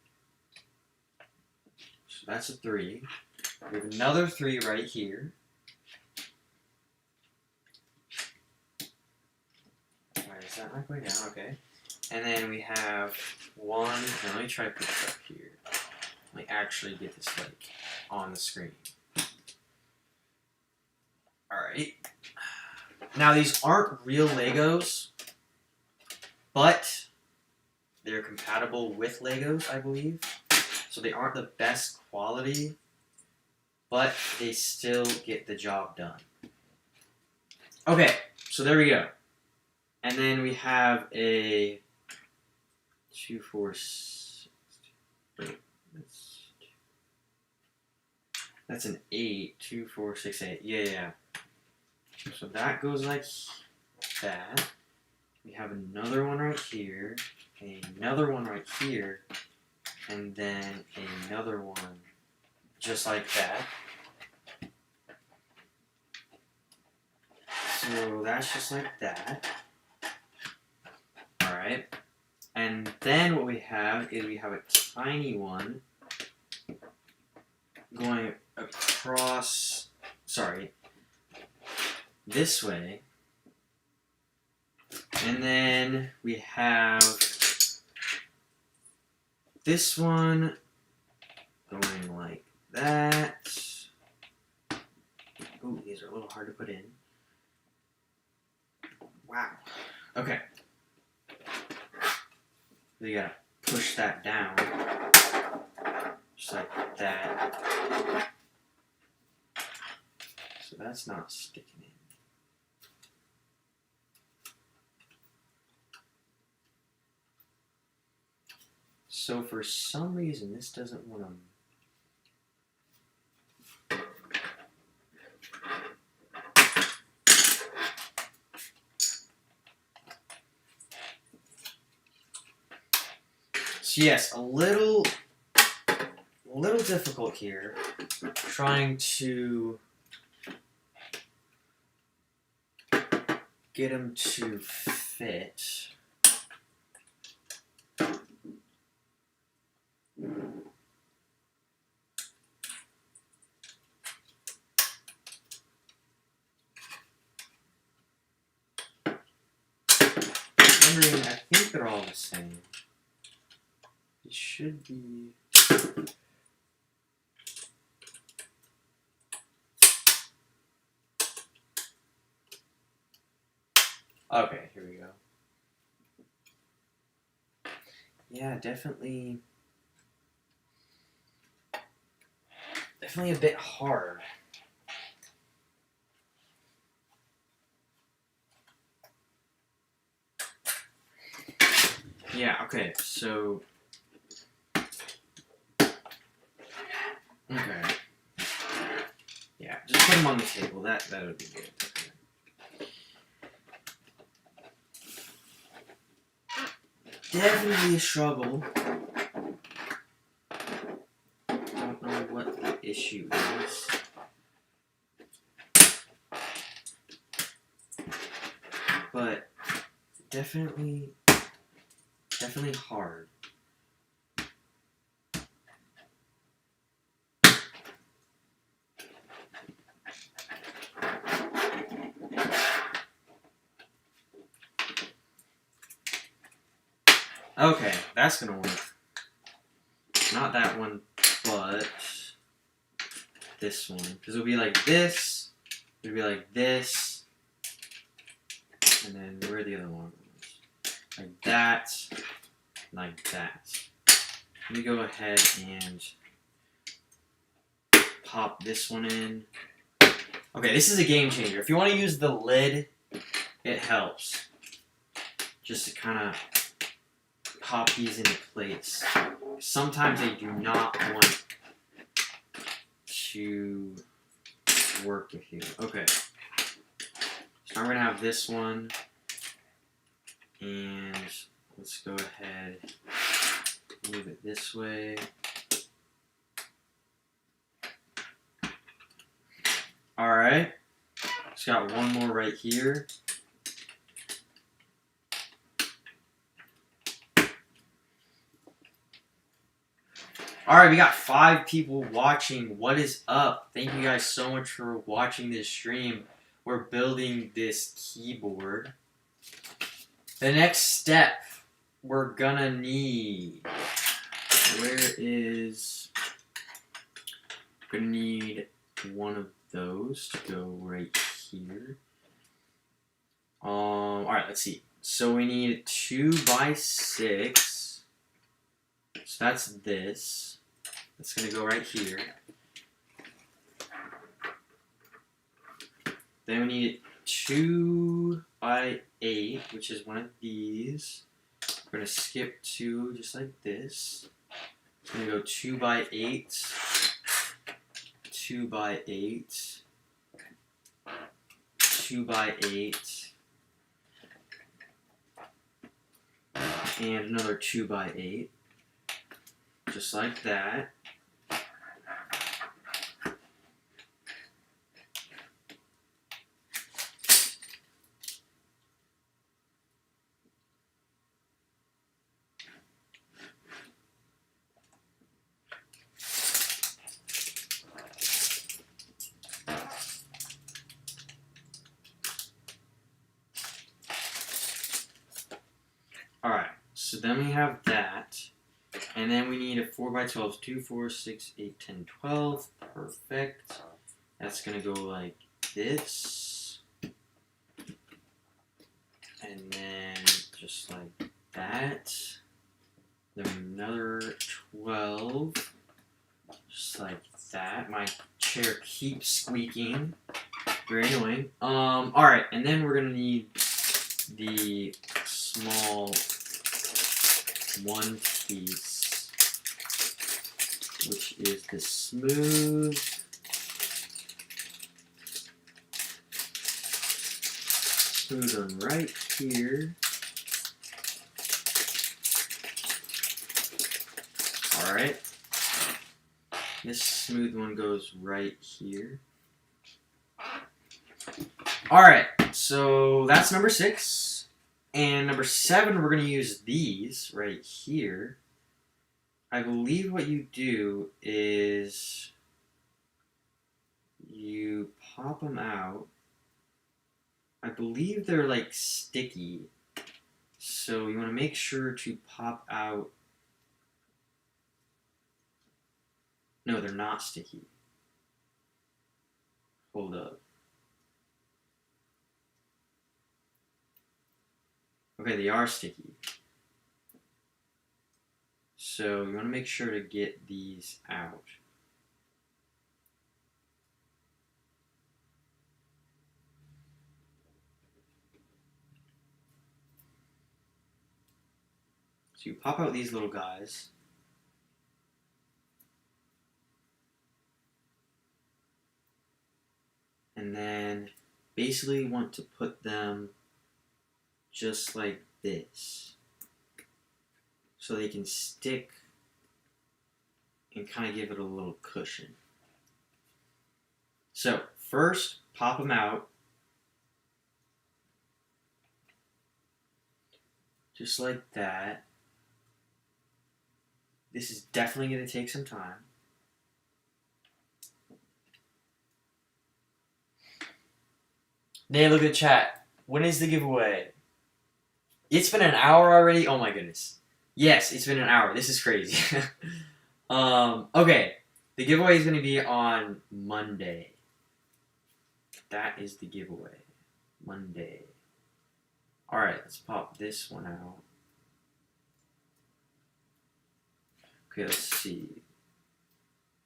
So that's a 3. We have another 3 right here. Alright, is that not going down? Okay. And then we have 1. Now let me try to put this up here. Let me actually get this like on the screen. Alright. Now these aren't real Legos, but they're compatible with Legos, I believe. So they aren't the best quality, but they still get the job done. Okay, so there we go. And then we have a 2, 4, 6. Wait, that's an 8. 2, 4, 6, 8. Yeah. So that goes like that. We have another one right here, another one right here, and then another one just like that. So that's just like that. Alright. And then what we have is we have a tiny one going across, this way. And then we have this one going like that. Ooh, these are a little hard to put in. Wow. Okay. We gotta push that down. Just like that. So that's not sticking in. So for some reason this doesn't want to. So yes, a little difficult here, trying to get them to fit. Wondering, I think they're all the same. It should be. Okay, here we go. Yeah, definitely a bit hard. Yeah, okay, so okay. Yeah, just put them on the table. That would be good. Okay. Definitely a struggle. Don't know what the issue is. But definitely hard. Okay, that's gonna work. Not that one, but this one. Because it'll be like this, it'll be like this, and then where the other one was? Like that, like that. Let me go ahead and pop this one in. Okay, this is a game changer. If you want to use the lid, it helps. Just to kind of pop these into place. Sometimes they do not want to work with you. Okay. So I'm going to have this one. And let's go ahead and move it this way. Alright. Just got one more right here. Alright, we got 5 people watching. What is up? Thank you guys so much for watching this stream. We're building this keyboard. The next step we're gonna need. Where is. Gonna need one of those to go right here. Alright, let's see. So we need 2 by 6. So that's this. It's going to go right here. Then we need 2 by 8, which is one of these. We're going to skip 2 just like this. It's going to go 2 by 8, 2 by 8, 2 by 8, and another 2 by 8, just like that. Alright, so then we have that, and then we need a 4 by 12, 2, 4, 6, 8, 10, 12, perfect. That's going to go like this, and then just like that, then another 12, just like that. My chair keeps squeaking, very annoying. Alright, and then we're going to need the small one piece, which is the smooth one right here. Alright, this smooth one goes right here. Alright, so that's number 6. And number 7, we're going to use these right here. I believe what you do is you pop them out. I believe they're like sticky. So you want to make sure to pop out. No, they're not sticky. Hold up. Okay, they are sticky. So you want to make sure to get these out. So you pop out these little guys. And then basically want to put them just like this, so they can stick and kind of give it a little cushion. So first, pop them out, just like that. This is definitely going to take some time. Hey, look at the chat. When is the giveaway? It's been an hour already? Oh my goodness. Yes, it's been an hour. This is crazy. Okay. The giveaway is going to be on Monday. That is the giveaway. Monday. Alright, let's pop this one out. Okay, let's see.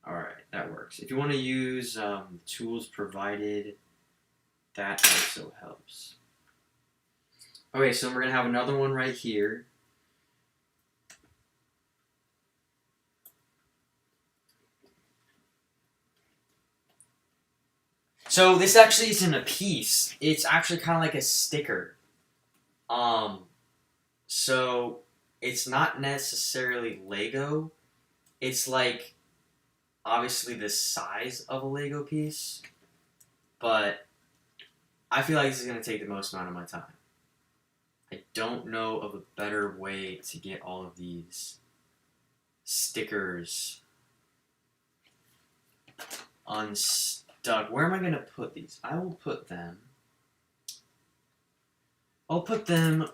Alright, that works. If you want to use tools provided, that also helps. Okay, so we're going to have another one right here. So this actually isn't a piece. It's actually kind of like a sticker. So it's not necessarily Lego. It's like obviously the size of a Lego piece, but I feel like this is going to take the most amount of my time. I don't know of a better way to get all of these stickers unstuck. Where am I going to put these? I'll put them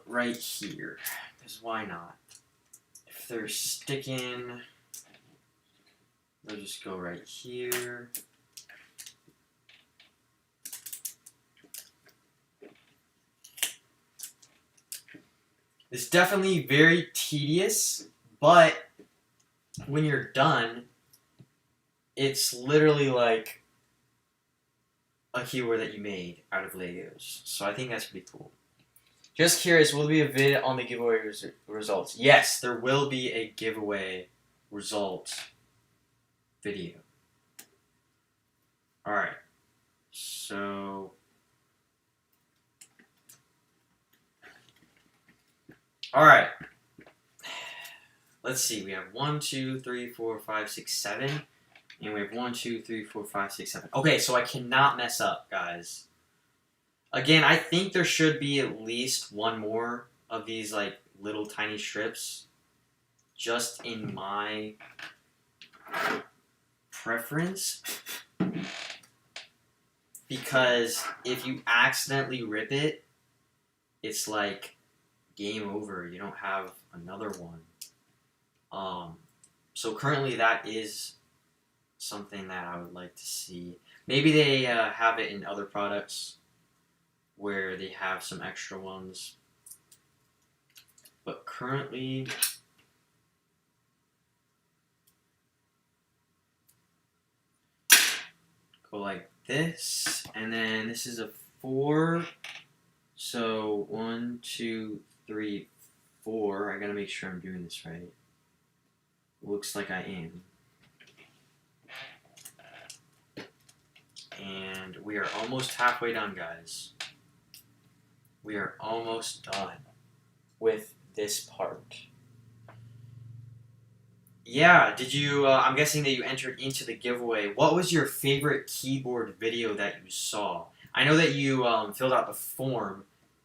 right here, because why not? If they're sticking, they'll just go right here. It's definitely very tedious, but when you're done, it's literally like a keyboard that you made out of Legos. So I think that's pretty cool. Just curious, will there be a vid on the giveaway results? Yes, there will be a giveaway results video. Alright. So... Alright. Let's see. We have 1, 2, 3, 4, 5, 6, 7. And we have 1, 2, 3, 4, 5, 6, 7. Okay, so I cannot mess up, guys. Again, I think there should be at least one more of these, like, little tiny strips. Just in my preference. Because if you accidentally rip it, it's like game over. You don't have another one. So currently that is something that I would like to see. Maybe they have it in other products where they have some extra ones. But currently... go like this, and then this is a 4. So 1, 2, 3, 4. I gotta make sure I'm doing this right. Looks like I am. And we are almost halfway done, guys. We are almost done with this part. Yeah, did you, I'm guessing that you entered into the giveaway. What was your favorite keyboard video that you saw? I know that you filled out the form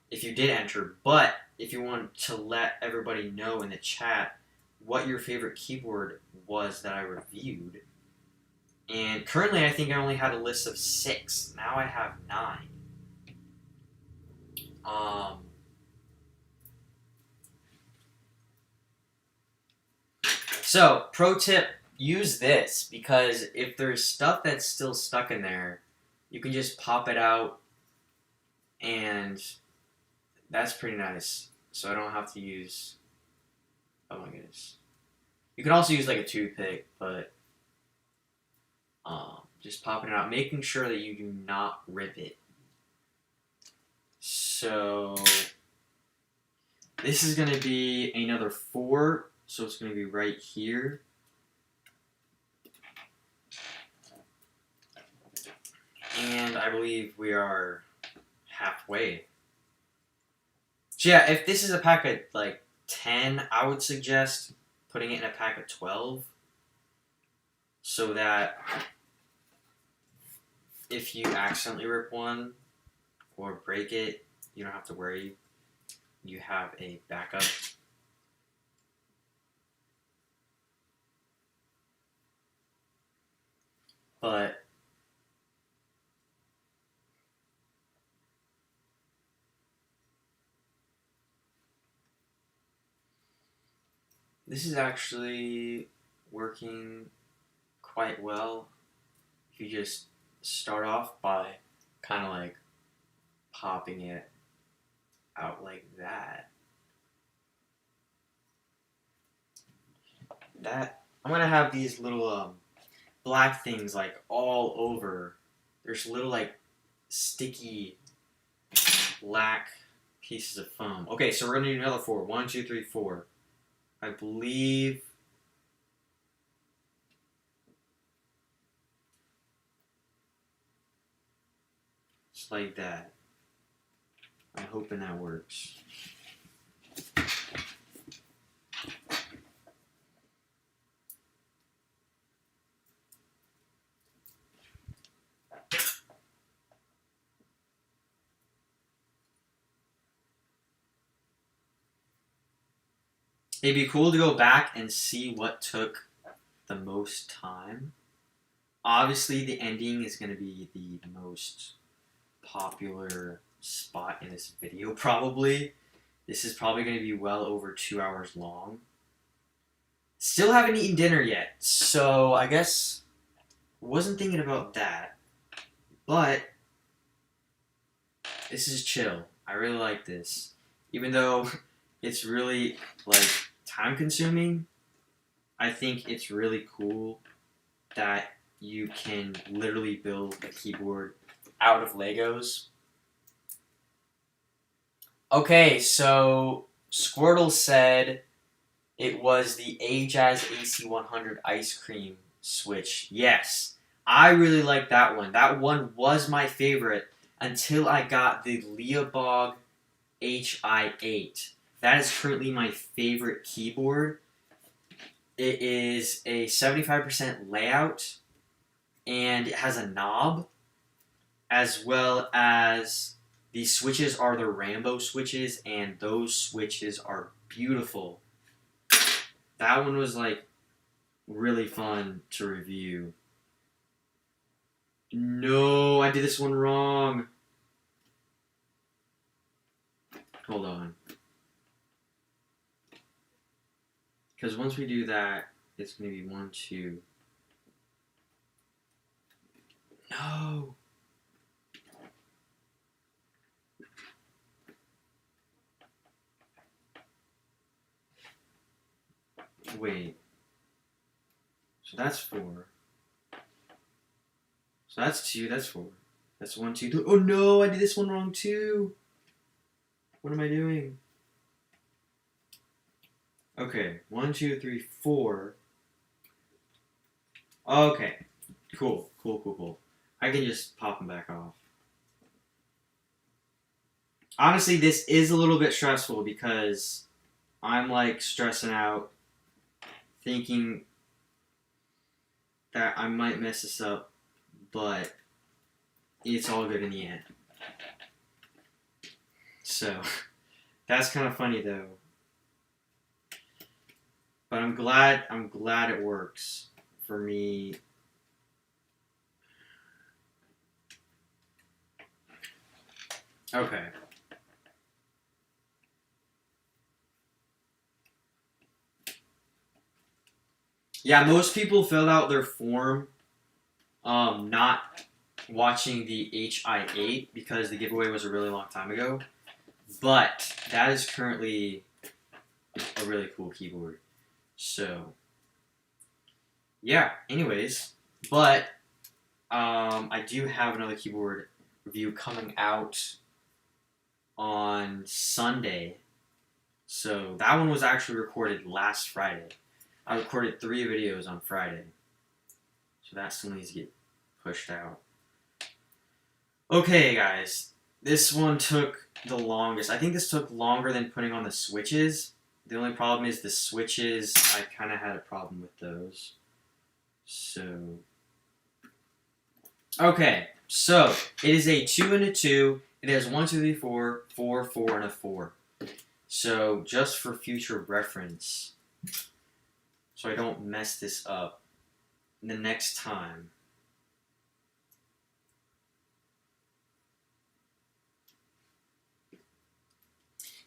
if you did enter, but if you want to let everybody know in the chat what your favorite keyboard was that I reviewed. And currently I think I only had a list of 6. Now I have 9. So, pro tip, use this, because if there's stuff that's still stuck in there, you can just pop it out, and that's pretty nice. So I don't have to use, oh my goodness. You can also use like a toothpick, but just popping it out, making sure that you do not rip it. So this is going to be another 4. So it's going to be right here. And I believe we are halfway. So yeah, if this is a pack of like 10, I would suggest putting it in a pack of 12. So that if you accidentally rip one or break it, you don't have to worry. You have a backup. But this is actually working quite well. If you just start off by kind of like popping it out like that. I'm gonna have these little black things like all over. There's little like sticky black pieces of foam. Okay, so we're gonna do another 4. 1, 2, 3, 4. I believe it's like that. I'm hoping that works. It'd be cool to go back and see what took the most time. Obviously, the ending is going to be the most popular spot in this video, probably. This is probably going to be well over 2 hours long. Still haven't eaten dinner yet, so I guess wasn't thinking about that. But this is chill. I really like this. Even though it's really, like, time-consuming, I think it's really cool that you can literally build a keyboard out of Legos. Okay, so Squirtle said it was the Ajaz AC100 ice cream switch. Yes, I really like that one. That one was my favorite until I got the Leobog HI8. That is currently my favorite keyboard. It is a 75% layout and it has a knob, as well as the switches are the Rambo switches, and those switches are beautiful. That one was like really fun to review. No, I did this one wrong. Hold on. Because once we do that, it's going to be 1, 2. No. Wait. So that's 4. So that's 2, that's 4. That's 1, 2, 3. Oh no, I did this one wrong too. What am I doing? Okay, 1, 2, 3, 4. Okay, cool, cool, cool, cool. I can just pop them back off. Honestly, this is a little bit stressful because I'm like stressing out, thinking that I might mess this up, but it's all good in the end. So, that's kind of funny though. But I'm glad it works for me. Okay. Yeah, most people filled out their form not watching the HI8 because the giveaway was a really long time ago. But that is currently a really cool keyboard. So, yeah, anyways. But I do have another keyboard review coming out on Sunday. So, that one was actually recorded last Friday. I recorded 3 videos on Friday. So, that still needs to get pushed out. Okay, guys. This one took the longest. I think this took longer than putting on the switches. The only problem is the switches, I kind of had a problem with those. So, okay. So, it is a 2 and a 2. It has 1, 2, 3, 4, 4, 4, and a 4. So, just for future reference, so I don't mess this up the next time.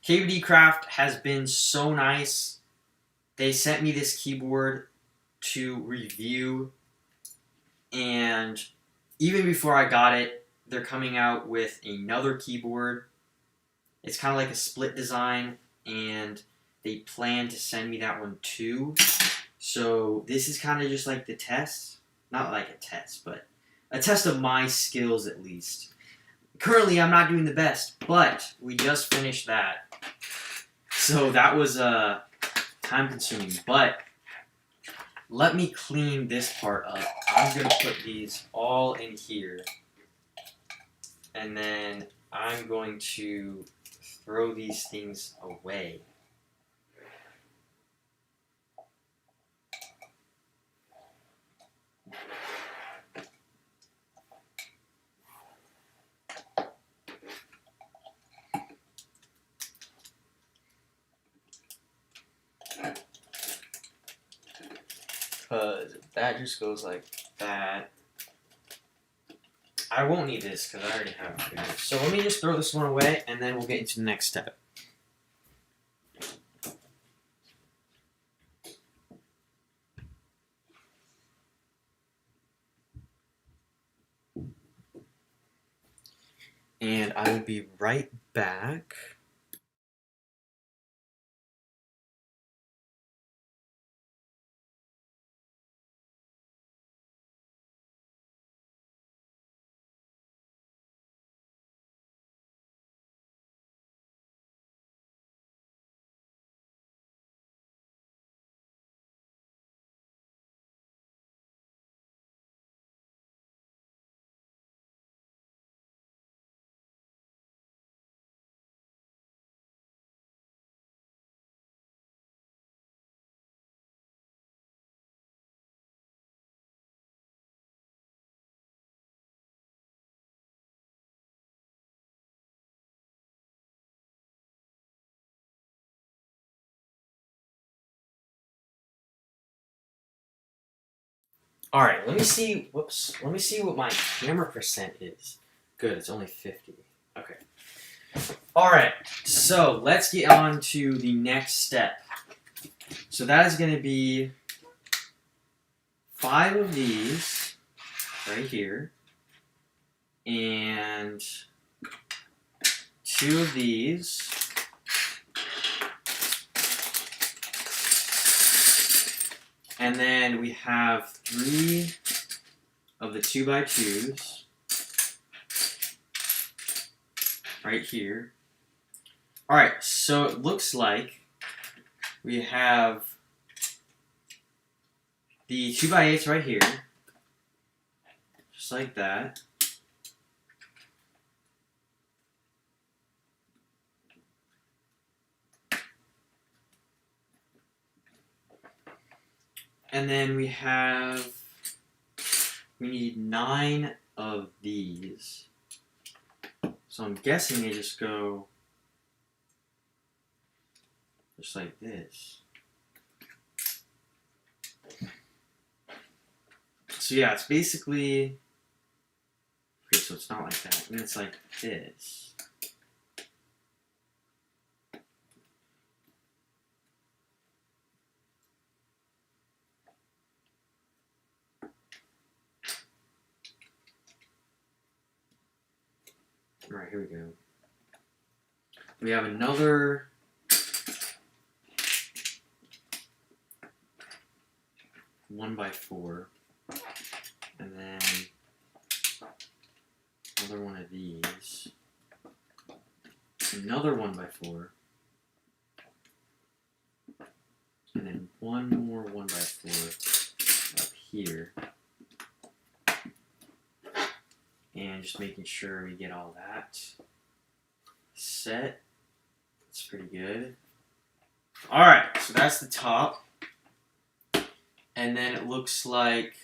KVD Craft has been so nice. They sent me this keyboard to review, and even before I got it, they're coming out with another keyboard. It's kind of like a split design, and they plan to send me that one too. So this is kind of just like the test. Not like a test, but a test of my skills at least. Currently, I'm not doing the best, but we just finished that. So that was time consuming, but let me clean this part up. I'm going to put these all in here, and then I'm going to throw these things away. Because that just goes like that. I won't need this because I already have it. So let me just throw this one away, and then we'll get into the next step. And I will be right back. All right, let me see. Whoops. Let me see what my camera percent is. Good, it's only 50. Okay. All right. So let's get on to the next step. So that is going to be 5 of these right here, and 2 of these. And then we have 3 of the 2x2s right here. Alright, so it looks like we have the 2x8s right here, just like that. And then we need 9 of these. So I'm guessing they just go just like this. So yeah, it's basically, okay, so it's not like that. I mean, it's like this. Alright, here we go. We have another 1x4, and then another one of these, another 1x4, and then one more 1x4 up here, and just making sure we get all that set. That's pretty good. Alright, so that's the top. And then it looks like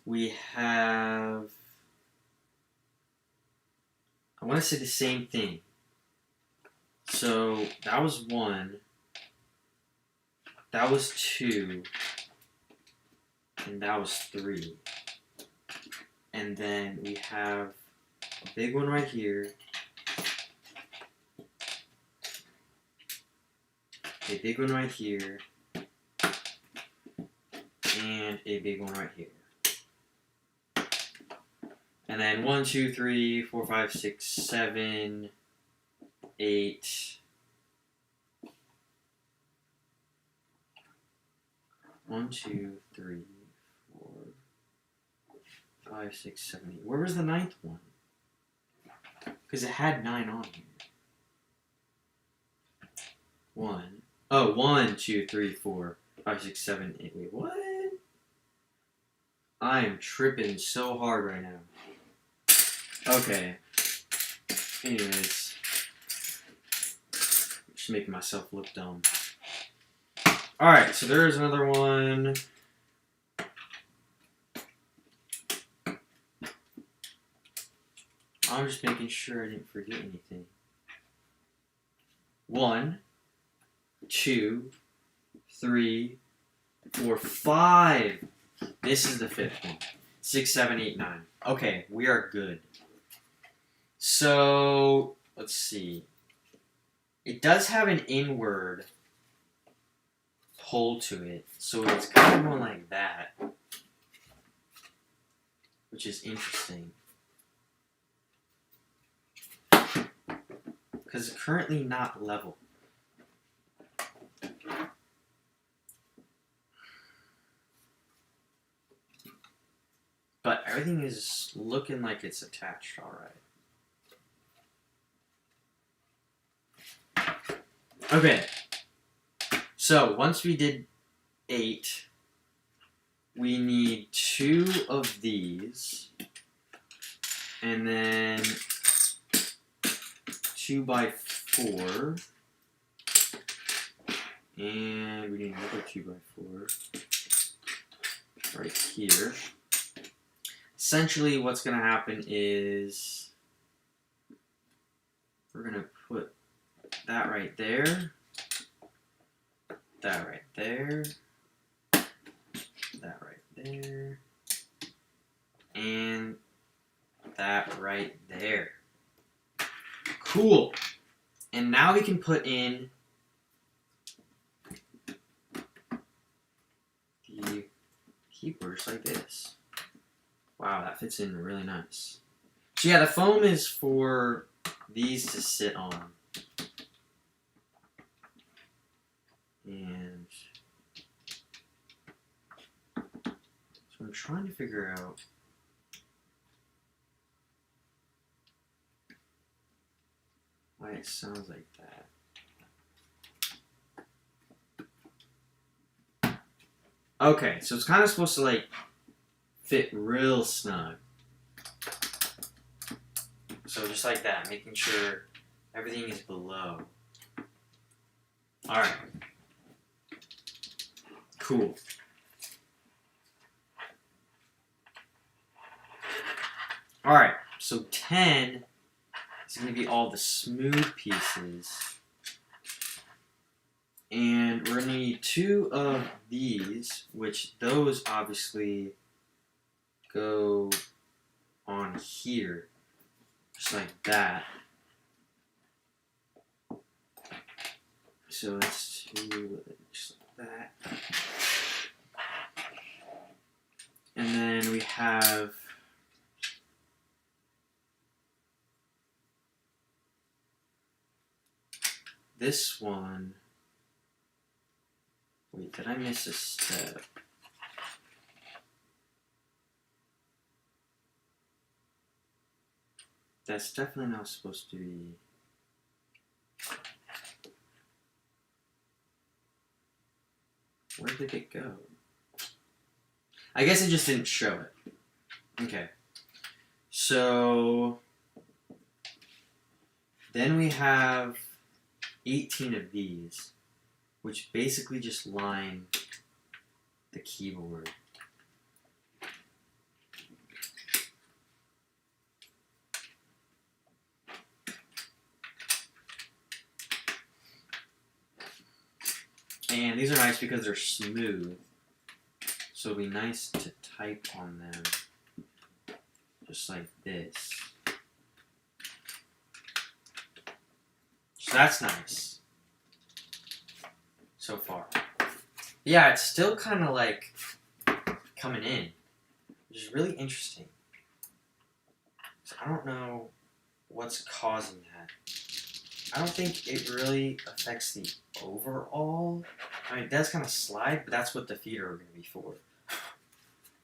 we have, I want to say the same thing. So that was 1, that was 2, and that was 3. And then we have a big one right here, a big one right here, and a big one right here. And then 1, 2, 3, 4, 5, 6, 7, 8. 1, 2, 3, 4, 5, 6, 7, 8. Where was the 9th one? Because it had 9 on here. 1. Oh, 1, 2, 3, 4, 5, 6, 7, 8. Wait, what? I am tripping so hard right now. Okay. Anyways. Just making myself look dumb. Alright, so there's another one. I'm just making sure I didn't forget anything. 1, 2, 3, 4, 5. This is the 5th one. 6, 7, 8, 9. Okay, we are good. So, let's see. It does have an inward pull to it, so it's kind of more like that, which is interesting. Because it's currently not level. But everything is looking like it's attached alright. Okay. So, once we did 8, we need 2 of these, and then 2x4, and we need another 2x4 right here. Essentially, what's going to happen is we're going to put that right there, that right there, that right there. And that right there. Cool. And now we can put in the keyboard just like this. Wow, that fits in really nice. So yeah, the foam is for these to sit on. And so I'm trying to figure out why it sounds like that. Okay, so it's kind of supposed to like fit real snug. So just like that, making sure everything is below. Alright. Cool. Alright, so 10 is going to be all the smooth pieces. And we're going to need 2 of these, which those obviously go on here. Just like that. So let's do just like that. And then we have this one. Wait, did I miss a step? That's definitely not supposed to be. Where did it go? I guess it just didn't show it. Okay. So then we have 18 of these, which basically just line the keyboard. And these are nice because they're smooth. So it'll be nice to type on them. Just like this. So that's nice. So far. Yeah, it's still kind of like coming in. Which is really interesting. So I don't know what's causing that. I don't think it really affects the overall. I mean, it does kind of slide, but that's what the feet are going to be for.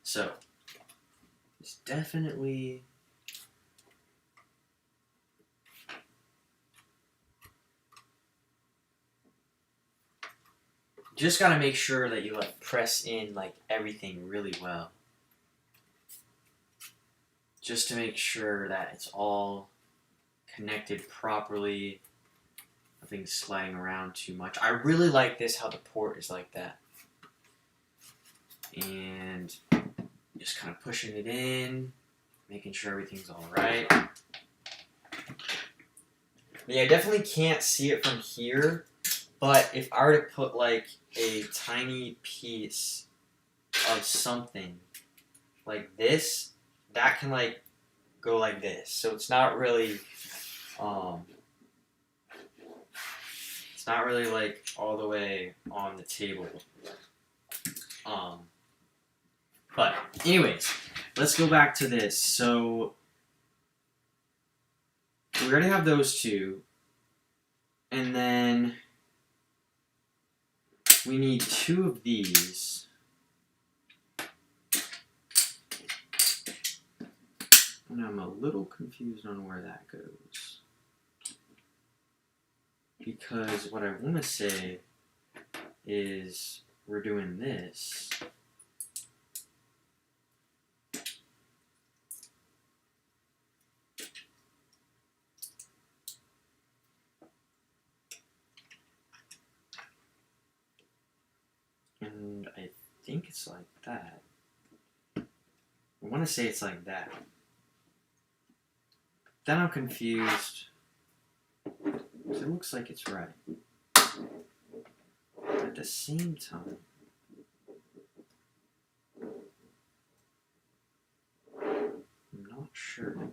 So, it's definitely... Just got to make sure that you like press in like everything really well. Just to make sure that it's all connected properly. Nothing's sliding around too much. I really like this, how the port is like that. And just kind of pushing it in, making sure everything's alright. Yeah, I definitely can't see it from here, but if I were to put like a tiny piece of something like this, that can like go like this. So it's not really it's not really like all the way on the table. But anyways, let's go back to this. So we already have those two. And then we need 2 of these. And I'm a little confused on where that goes. Because what I want to say is we're doing this. And I think it's like that. I want to say it's like that. Then I'm confused. It looks like it's right. At the same time, Sure.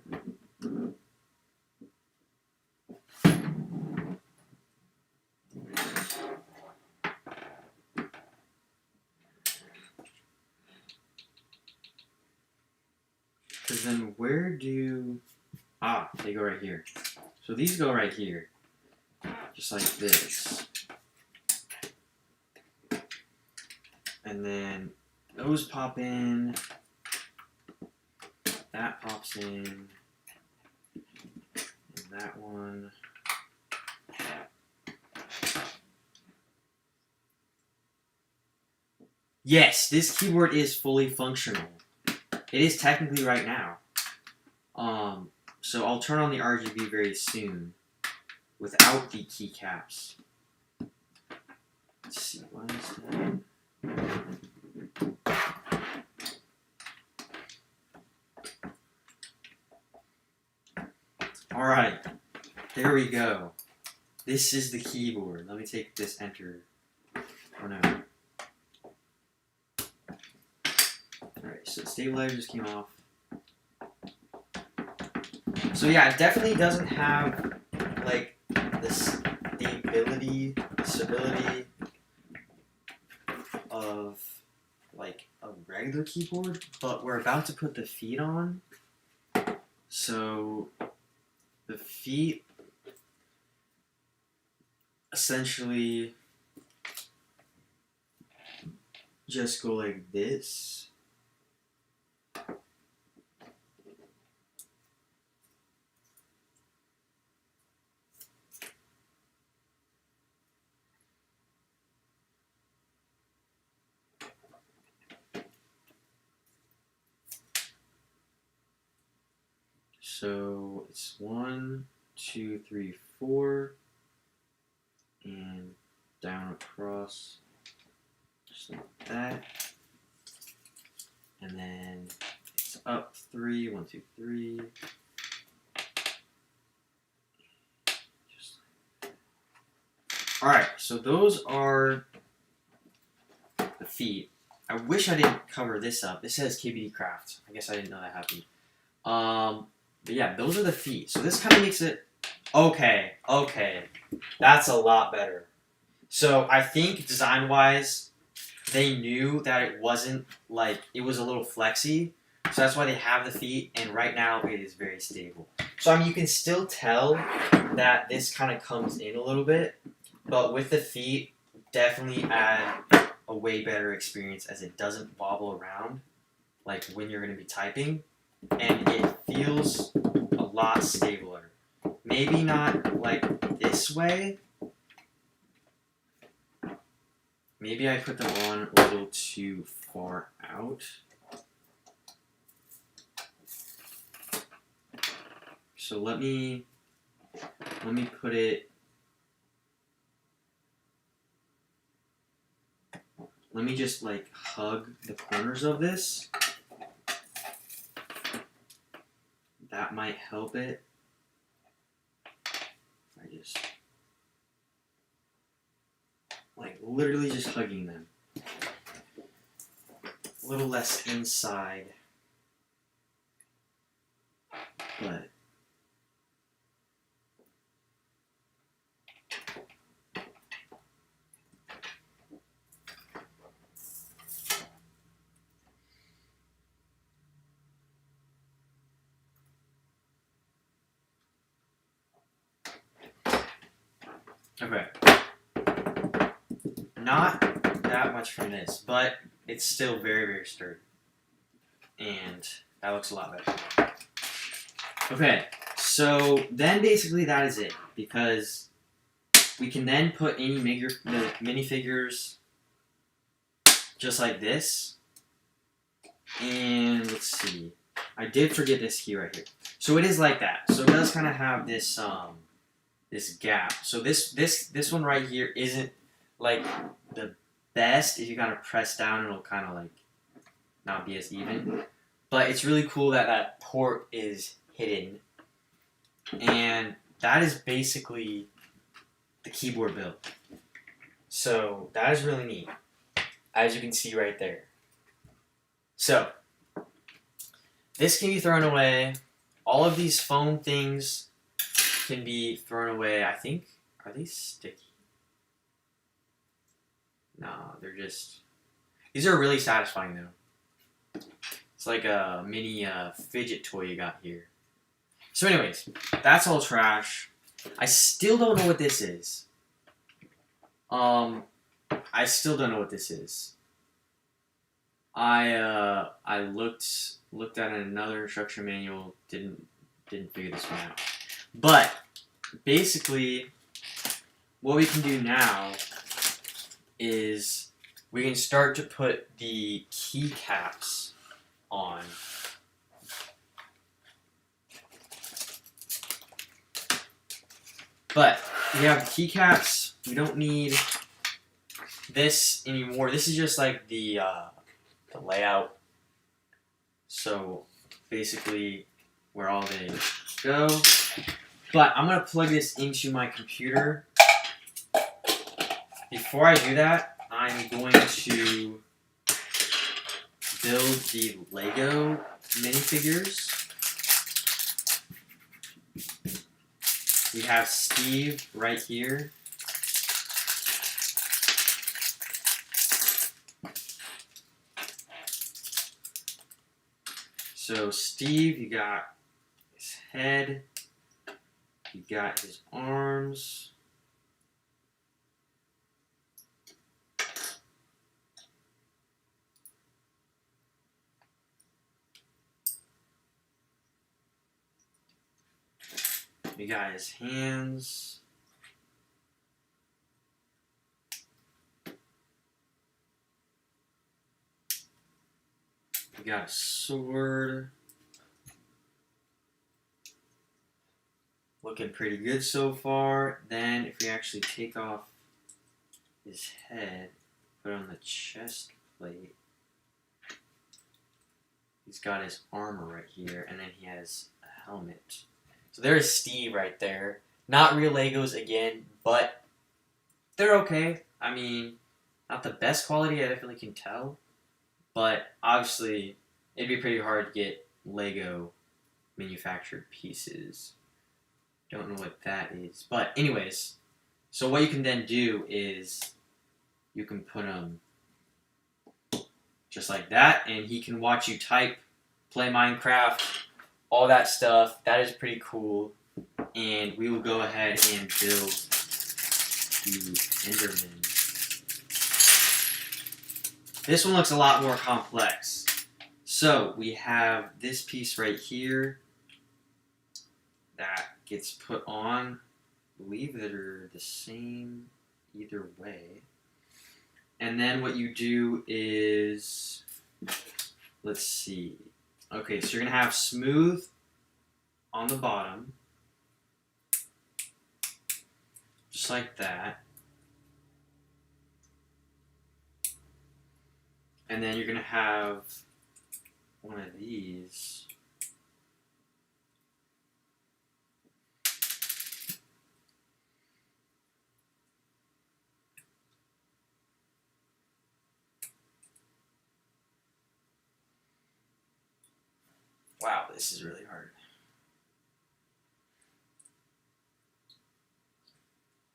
Because then where do... Ah, they go right here. So these go right here. Just like this. And then those pop in. That pops in. And that one. Yes, this keyboard is fully functional. It is technically right now. So I'll turn on the RGB very soon without the keycaps. Let's see, what is that? Alright, there we go. This is the keyboard. Let me take this enter. Oh no. Alright, so the stabilizer just came off. So yeah, it definitely doesn't have like the stability of like a regular keyboard, but we're about to put the feet on. So the feet essentially just go like this. So it's 1, 2, 3, 4, and down across, just like that. And then it's up 3, 1, 2, 3. Just like that. Alright, so those are the feet. I wish I didn't cover this up. This says KBD Craft. I guess I didn't know that happened. But yeah, those are the feet. So this kind of makes it... Okay. That's a lot better. So I think design-wise, they knew that it wasn't, like, it was a little flexy. So that's why they have the feet, and right now it is very stable. So I mean, you can still tell that this kind of comes in a little bit, but with the feet, definitely add a way better experience as it doesn't wobble around, like when you're going to be typing. And it feels a lot stabler. Maybe not like this way. Maybe I put them on a little too far out. So let me put it... Let me just like hug the corners of this. That might help it. I just, like, literally just hugging them. A little less inside. But okay. Not that much from this, but it's still very, very sturdy. And that looks a lot better. Okay, so then basically that is it. Because we can then put any minifigures just like this. And let's see. I did forget this key right here. So it is like that. So it does kind of have this this gap. So this one right here isn't like the best. If you kind of press down, it'll kind of like not be as even. But it's really cool that that port is hidden. And that is basically the keyboard build. So that is really neat, as you can see right there. So this can be thrown away. all of these foam things can be thrown away. I think, are they sticky? No, they're just, these are really satisfying though. It's like a mini fidget toy you got here. So anyways, that's all trash. I still don't know what this is. I still don't know what this is. I looked at another instruction manual, didn't figure this one out. But basically, what we can do now is we can start to put the keycaps on. But we have keycaps. We don't need this anymore. This is just like the layout. So basically, where all they go. But I'm gonna plug this into my computer. Before I do that, I'm going to build the Lego minifigures. We have Steve right here. So Steve, you got his head, you got his arms. You got his hands. You got a sword. Looking pretty good so far. Then if we actually take off his head, put it on the chest plate, he's got his armor right here, and then he has a helmet. So there's Steve right there. Not real Legos again, but they're okay. I mean, not the best quality, I definitely can tell. But obviously, it'd be pretty hard to get Lego manufactured pieces. Don't know what that is. But anyways, so what you can then do is you can put them just like that, and he can watch you type, play Minecraft, all that stuff. That is pretty cool. And we will go ahead and build the Enderman. This one looks a lot more complex. So we have this piece right here that gets put on. I believe they're the same either way. And then what you do is, let's see. Okay, so you're going to have smooth on the bottom. Just like that. And then you're going to have one of these. Wow, this is really hard.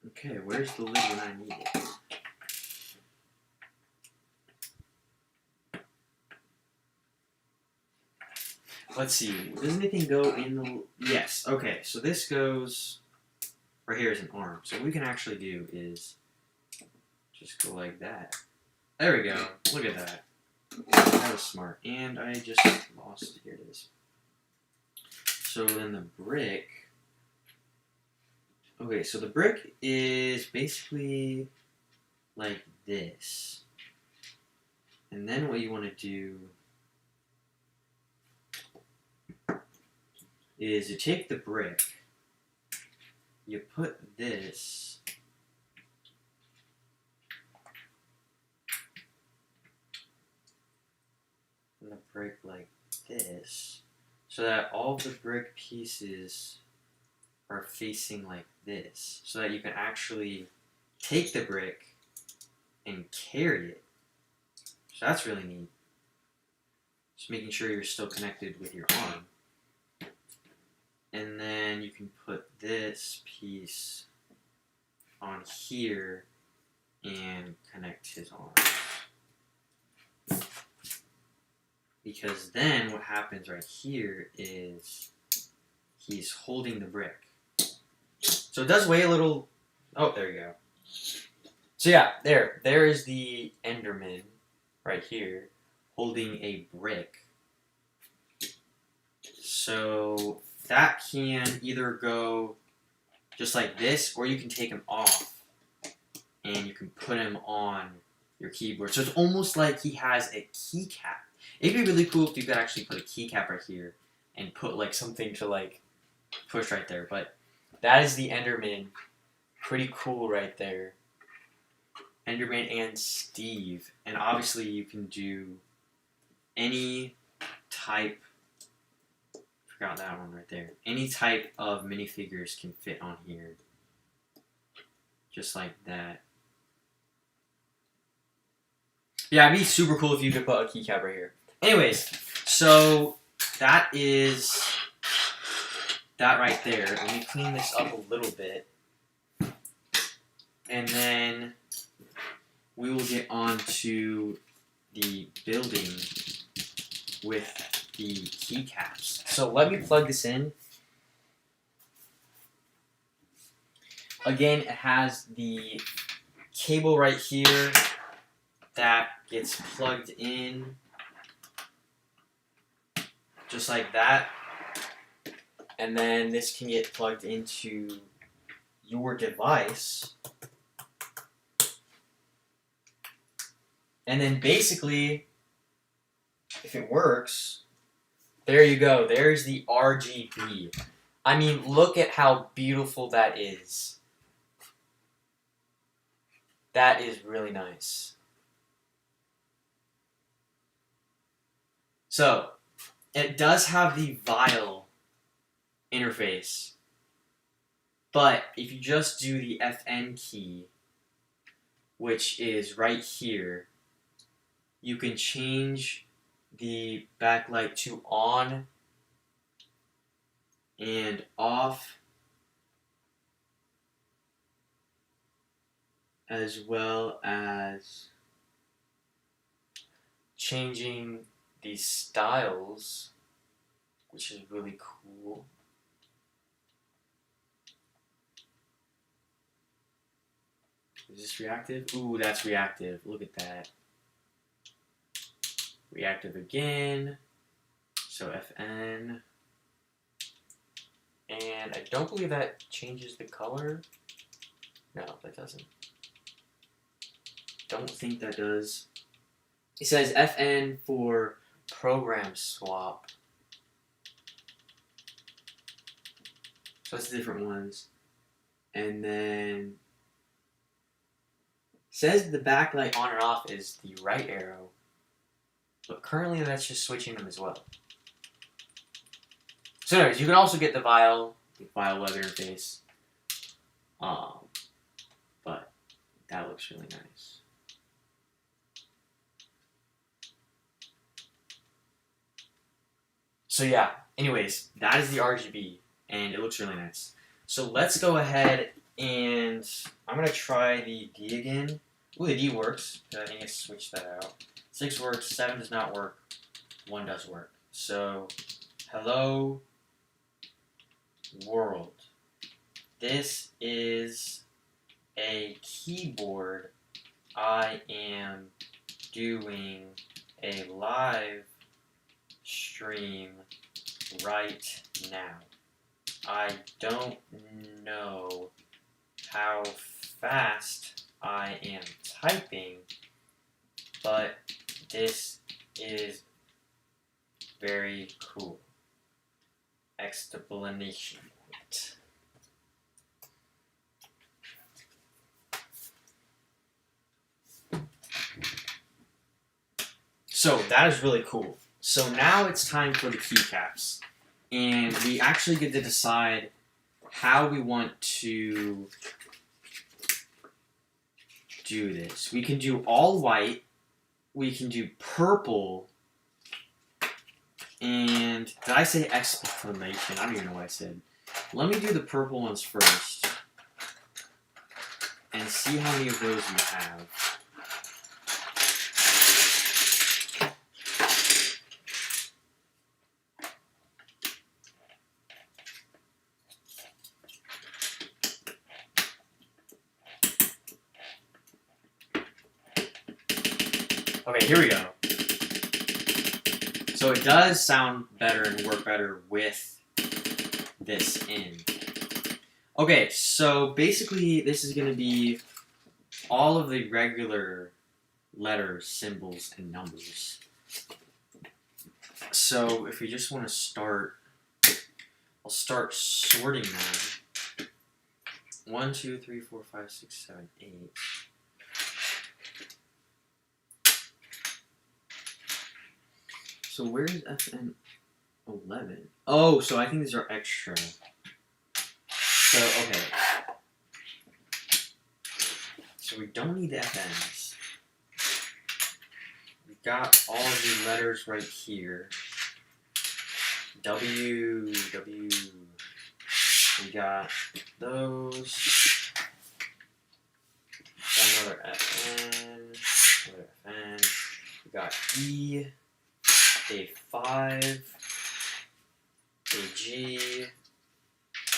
Okay, where's the lid when I need it? Let's see, does anything go in the... Yes, okay, so this goes... Right here is an arm. So what we can actually do is just go like that. There we go. Look at that. That was smart. And I just lost it. Here it is. So then the brick... Okay, so the brick is basically like this. And then what you want to do is you take the brick, you put this in the brick like this, so that all the brick pieces are facing like this, so that you can actually take the brick and carry it. So that's really neat. Just making sure you're still connected with your arm. And then you can put this piece on here and connect his arms. Because then what happens right here is he's holding the brick. So it does weigh a little. Oh, there you go. So yeah, there is the Enderman right here holding a brick. So that can either go just like this, or you can take him off and you can put him on your keyboard. So it's almost like he has a keycap. It'd be really cool if you could actually put a keycap right here and put like something to like push right there. But that is the Enderman. Pretty cool right there. Enderman and Steve. And obviously you can do any type, forgot that one right there. Any type of minifigures can fit on here. Just like that. Yeah, it'd be super cool if you could put a keycap right here. Anyways, so that is that right there. Let me clean this up a little bit. And then we will get on to the building with the keycaps. So let me plug this in. Again, it has the cable right here that gets plugged in just like that. And then this can get plugged into your device. And then basically, if it works, there you go. There's the RGB. I mean, look at how beautiful that is. That is really nice. So, it does have the Vile interface. But if you just do the FN key, which is right here, you can change the backlight to on and off, as well as changing the styles, which is really cool. Is this reactive? Ooh, that's reactive. Look at that. Reactive again. So FN. And I don't believe that changes the color. No, that doesn't. Don't think that does. It says FN for program swap. So that's different ones. And then says the backlight on and off is the right arrow. But currently that's just switching them as well. So anyways, you can also get the Vile weather interface. But that looks really nice. So yeah, anyways, that is the RGB, and it looks really nice. So let's go ahead and I'm going to try the D again. Ooh, the D works. I think I switched that out. 6 works, 7 does not work, 1 does work. So, hello world. This is a keyboard. I am doing a live stream right now. I don't know how fast I am typing, but this is very cool. Explanation point. So that is really cool. So now it's time for the keycaps. And we actually get to decide how we want to do this. We can do all white, we can do purple, And did I say exclamation? I don't even know what I said. Let me do the purple ones first. And see how many of those you have. Okay, here we go. So it does sound better and work better with this in. Okay, so basically this is going to be all of the regular letters, symbols, and numbers. So if we just want to start, I'll start sorting them. 1, 2, 3, 4, 5, 6, 7, 8. So where's FN 11? Oh, so I think these are extra. So, okay. So we don't need the FNs. We got all of the letters right here. W. We got those. Got another FN. Another FN. We got E. A5, AG,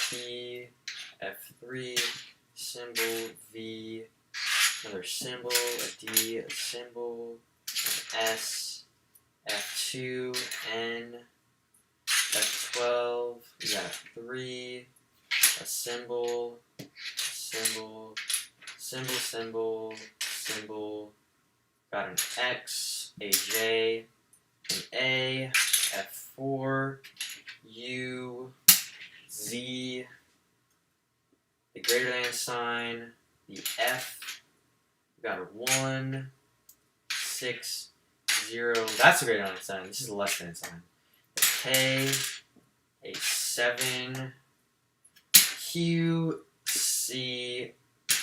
P, F3, symbol, V, another symbol, a D, a symbol, an S, F2, N, F12, we got a 3, a symbol, symbol, got an X, a J, an A, F4, U, Z, the greater than sign, the F, we got a 1, 6, 0, that's a greater than sign, this is a less than sign, a K, a 7, Q, C,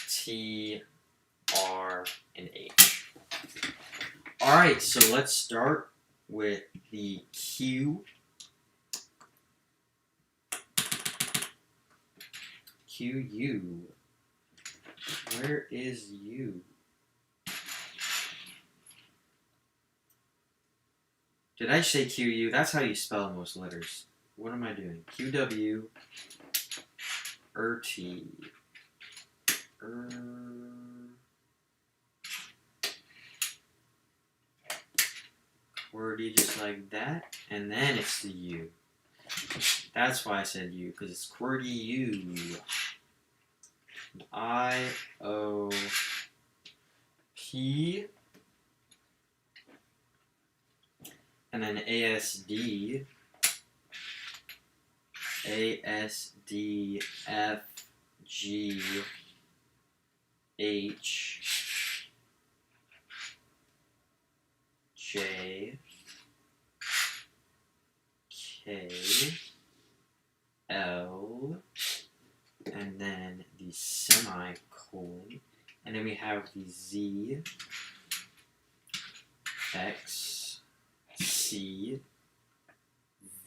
T, R, and H. Alright, so let's start with the Q. QU. Where is U? Did I say QU? That's how you spell most letters. What am I doing? QW. ERT. QWERTY, just like that, and then it's the U. That's why I said U, because it's QWERTY U. I, O, P, and then ASD, ASD, F, G, H, J, K, L, and then the semicolon, and then we have the Z, X, C,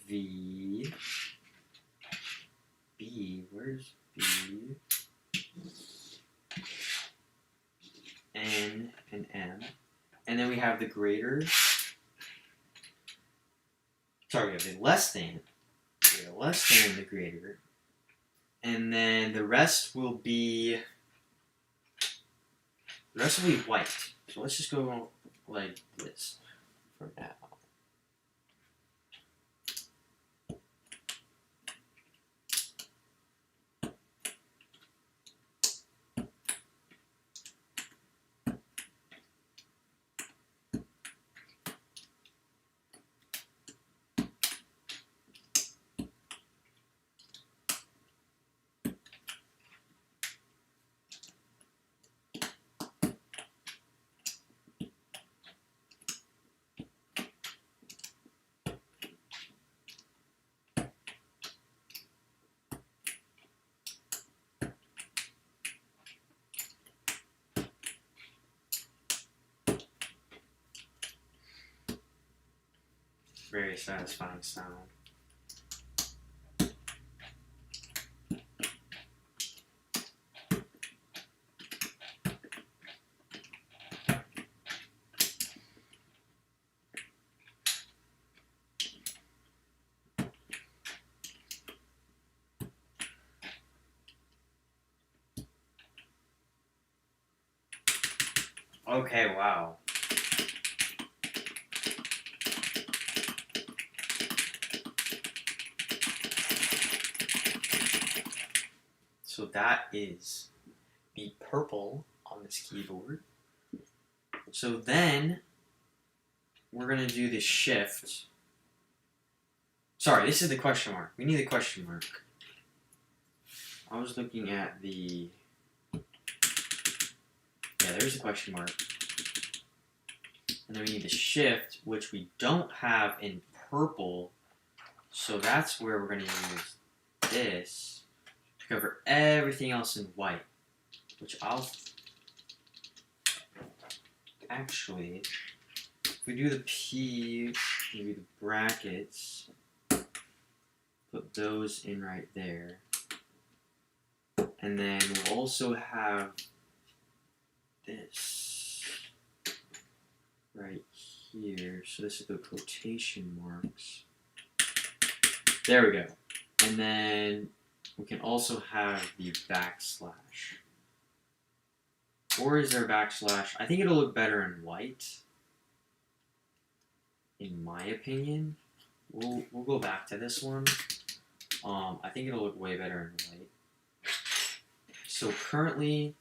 V, B, where's B, N, and M, and then we have the greater, sorry, we have the less than, the greater, and then the rest will be white. So let's just go like this for now. very satisfying sound. Okay, wow. So that is the purple on this keyboard. So then we're going to do the shift. Sorry, this is the question mark. We need the question mark. I was looking at the... Yeah, there's the question mark. And then we need the shift, which we don't have in purple. So that's where we're going to use this to cover everything else in white. Which I'll... Actually, if we do the P, maybe the brackets, put those in right there. And then we'll also have this right here. So this is the quotation marks. There we go. And then we can also have the backslash. Or is there a backslash? I think it'll look better in white. In my opinion. We'll go back to this one. I think it'll look way better in white. So currently,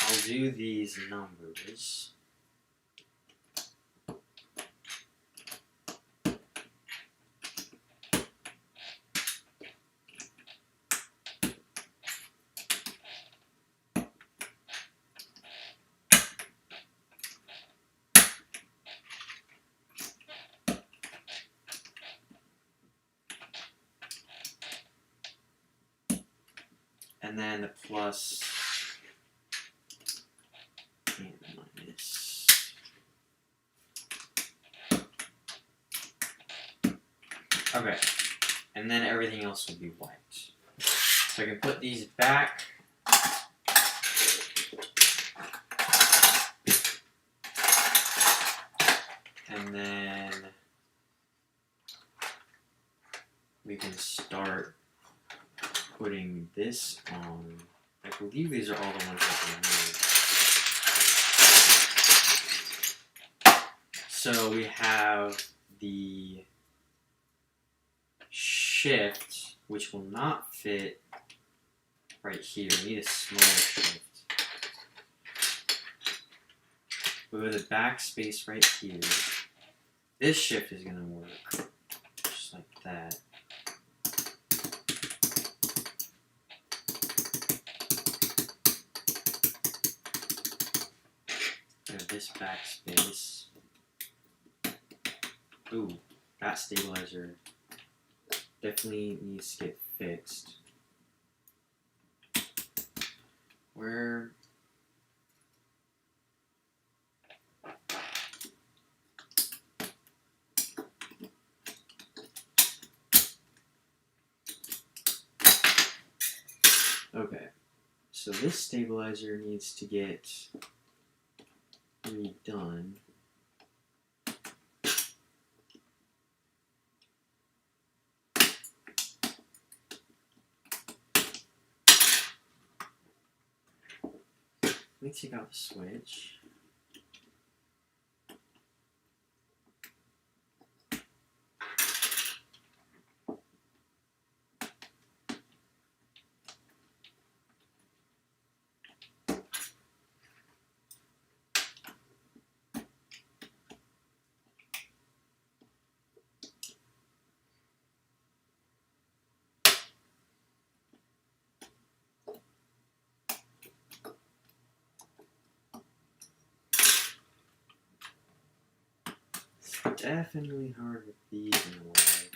I'll do these numbers. And then the plus and minus. Okay, and then everything else will be white. So I can put these back. And then we can start putting this on. I believe these are all the ones that we need. So we have the shift, which will not fit right here. We need a smaller shift. We have the backspace right here. This shift is going to work just like that. This backspace. Ooh, that stabilizer definitely needs to get fixed. Where? Okay, so this stabilizer needs to get redone. Let me take out the switch. Definitely hard with these in a way.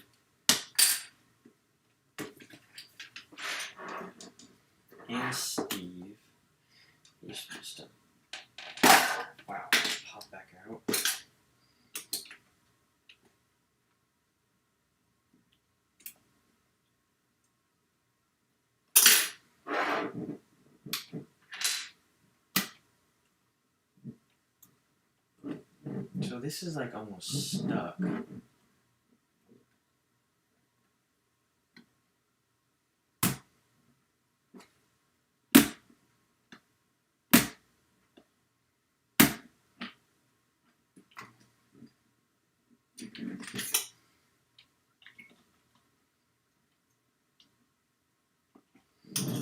And Steve. He's supposed to. Wow, pop back out. So this is like almost stuck.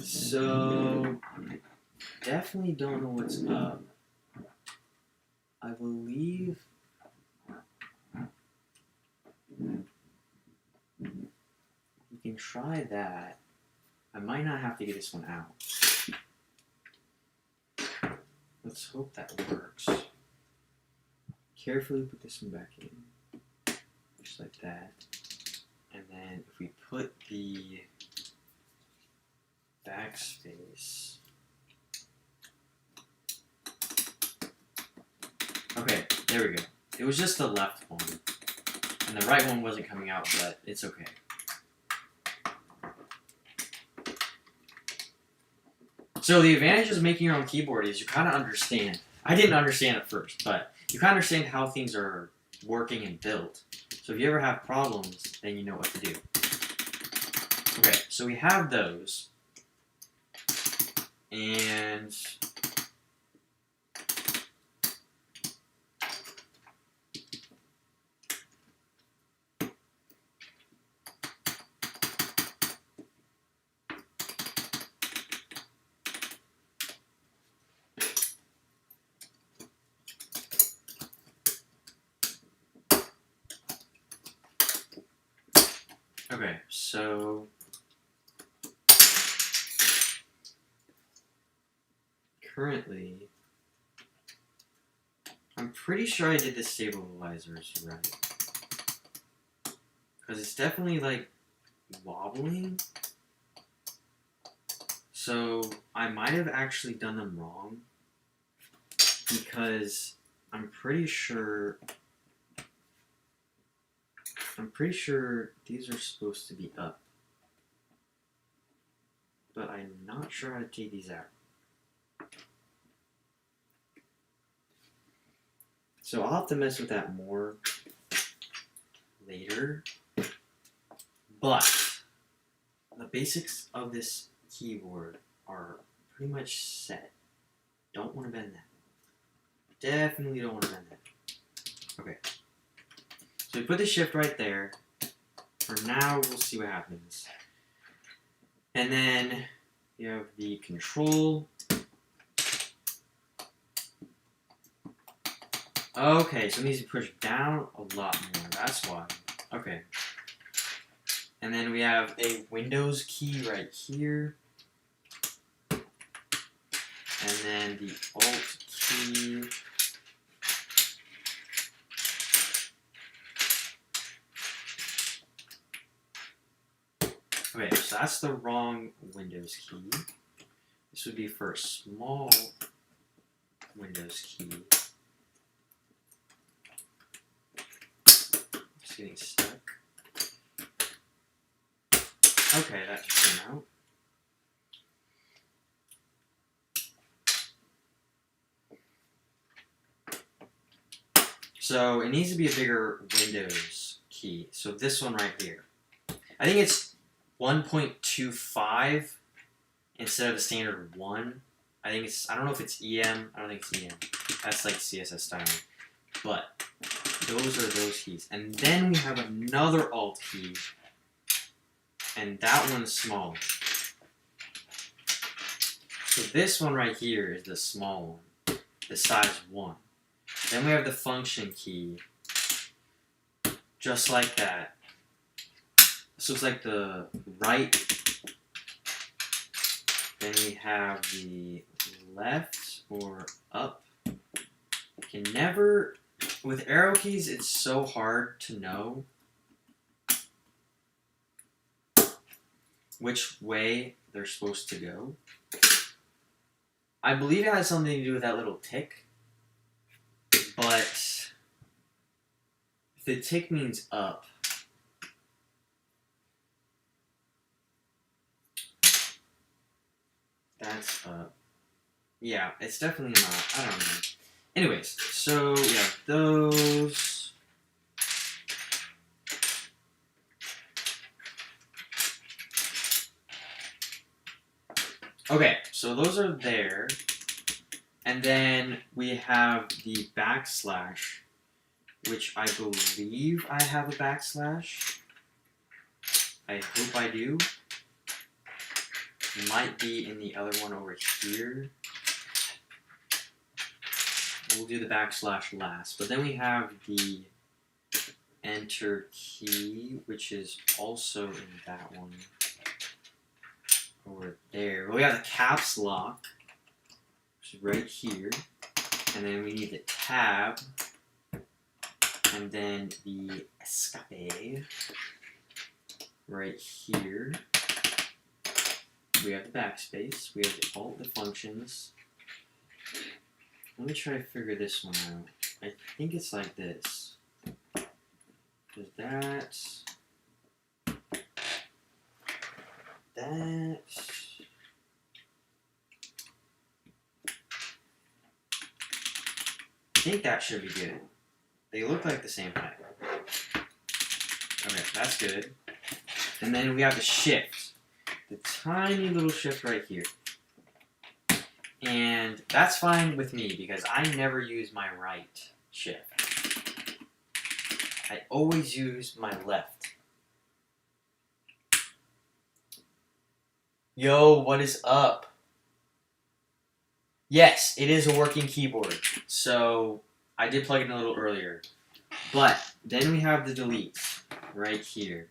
So, definitely don't know what's up. I believe we can try that. I might not have to get this one out. Let's hope that works. Carefully put this one back in. Just like that. And then if we put the backspace. Okay, there we go. It was just the left one. And the right one wasn't coming out, but it's okay. So the advantage of making your own keyboard is you kind of understand. I didn't understand at first, but you kind of understand how things are working and built. So if you ever have problems, then you know what to do. Okay, so we have those. And okay, so currently, I'm pretty sure I did the stabilizers right. Because it's definitely like wobbling. So I might have actually done them wrong. Because I'm pretty sure these are supposed to be up. But I'm not sure how to take these out. So I'll have to mess with that more later. But the basics of this keyboard are pretty much set. Don't want to bend that. Definitely don't want to bend that. Okay. So we put the shift right there. For now, we'll see what happens. And then you have the control. Okay, so it needs to push down a lot more. That's why. Okay. And then we have a Windows key right here. And then the Alt key. Okay, so that's the wrong Windows key. This would be for a small Windows key. Just getting stuck. Okay, that just came out. So it needs to be a bigger Windows key. So this one right here. I think it's 1.25 instead of the standard 1. I think it's, I don't know if it's EM. I don't think it's EM. That's like CSS styling. But those are those keys. And then we have another Alt key. And that one's small. So this one right here is the small one. The size 1. Then we have the function key. Just like that. So it's like the right. Then we have the left or up. You can never, with arrow keys, it's so hard to know which way they're supposed to go. I believe it has something to do with that little tick. But if the tick means up, that's up. Yeah, it's definitely not. I don't know. Anyways, so we have those. Okay, so those are there. And then we have the backslash, which I believe I have a backslash. I hope I do. Might be in the other one over here. We'll do the backslash last. But then we have the enter key, which is also in that one over there. We have the caps lock, which is right here. And then we need the tab. And then the escape right here. We have the backspace. We have all the functions. Let me try to figure this one out. I think it's like this. There's that. That. I think that should be good. They look like the same height. Okay, that's good. And then we have the shift. The tiny little shift right here. And that's fine with me because I never use my right shift. I always use my left. Yo, what is up? Yes, it is a working keyboard. So I did plug it in a little earlier. But then we have the delete right here.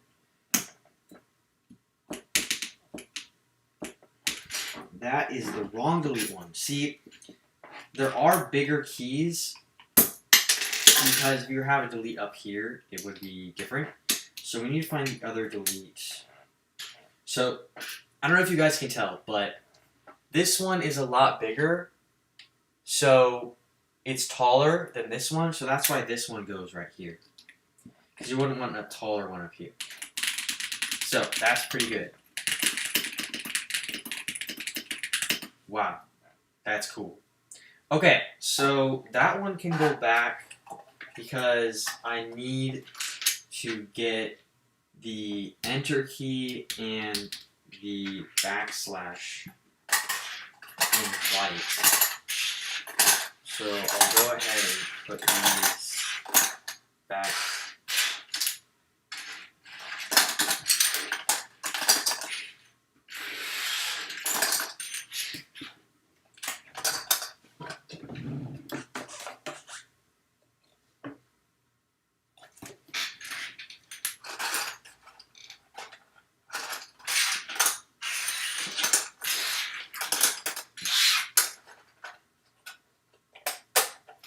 That is the wrong delete one. See, there are bigger keys because if you have a delete up here, it would be different. So we need to find the other delete. So I don't know if you guys can tell, but this one is a lot bigger. So it's taller than this one. So that's why this one goes right here. Because you wouldn't want a taller one up here. So that's pretty good. Wow, that's cool. Okay, so that one can go back because I need to get the enter key and the backslash in white. So I'll go ahead and put these back.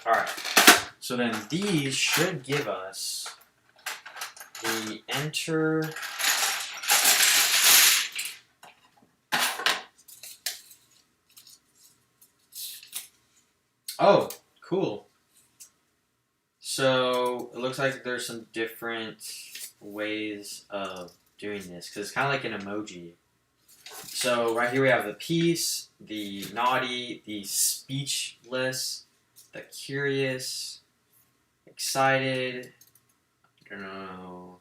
Alright, so then these should give us the enter. Oh, cool. So it looks like there's some different ways of doing this because it's kind of like an emoji. So right here we have the peace, the naughty, the speechless, the curious, excited. I don't know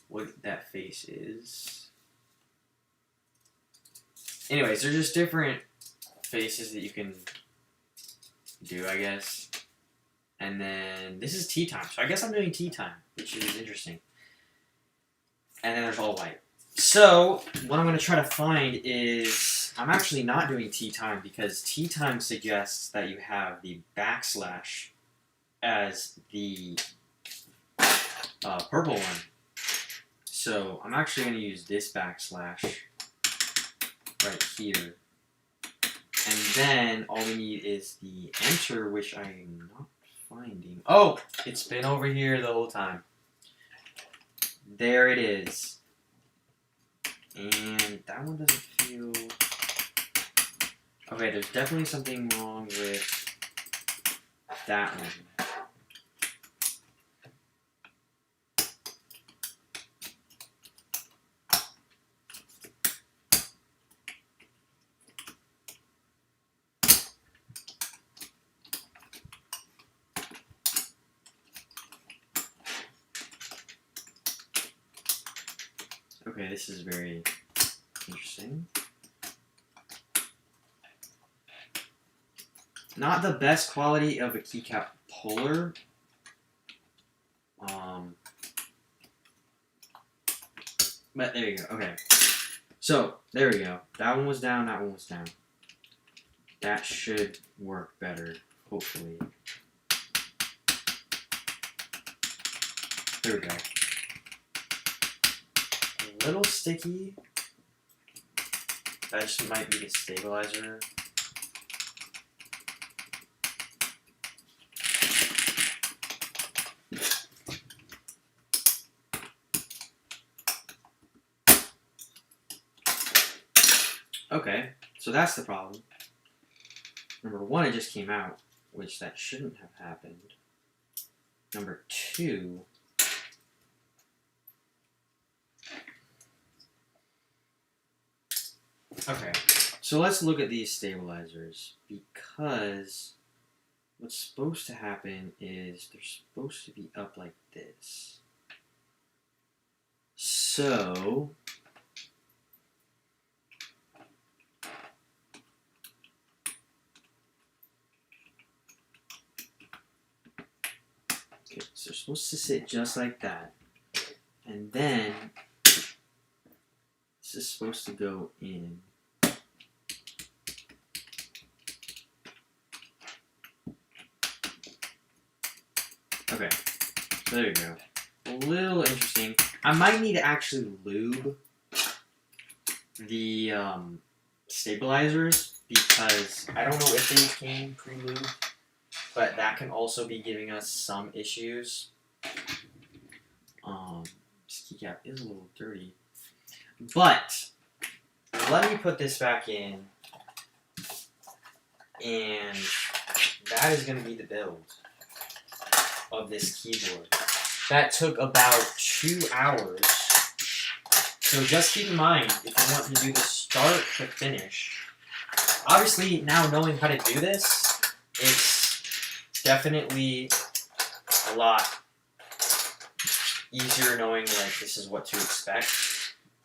what that face is. Anyways, they're just different faces that you can do, I guess. And then this is tea time. So I guess I'm doing tea time, which is interesting. And then there's all white. So what I'm going to try to find is, I'm actually not doing tea time because tea time suggests that you have the backslash as the purple one. So I'm actually going to use this backslash right here. And then all we need is the enter, which I'm not finding. Oh, it's been over here the whole time. There it is. And that one doesn't feel... Okay, there's definitely something wrong with that one. Okay, this is very interesting. Not the best quality of a keycap puller. But there you go. Okay. So, there we go. That one was down, that one was down. That should work better, hopefully. There we go. A little sticky. That just might be the stabilizer. Okay, so that's the problem. Number one, it just came out, which that shouldn't have happened. Number two, okay, so let's look at these stabilizers, because what's supposed to happen is they're supposed to be up like this. So okay, so they're supposed to sit just like that. And then this is supposed to go in. Okay, so there you go. A little interesting. I might need to actually lube the stabilizers because I don't know if they came pre-lubed, but that can also be giving us some issues. This keycap is a little dirty, but let me put this back in, and that is going to be the build of this keyboard. That took about 2 hours. So just keep in mind, if you want to do the start to finish, obviously now knowing how to do this, it's definitely a lot easier knowing like this is what to expect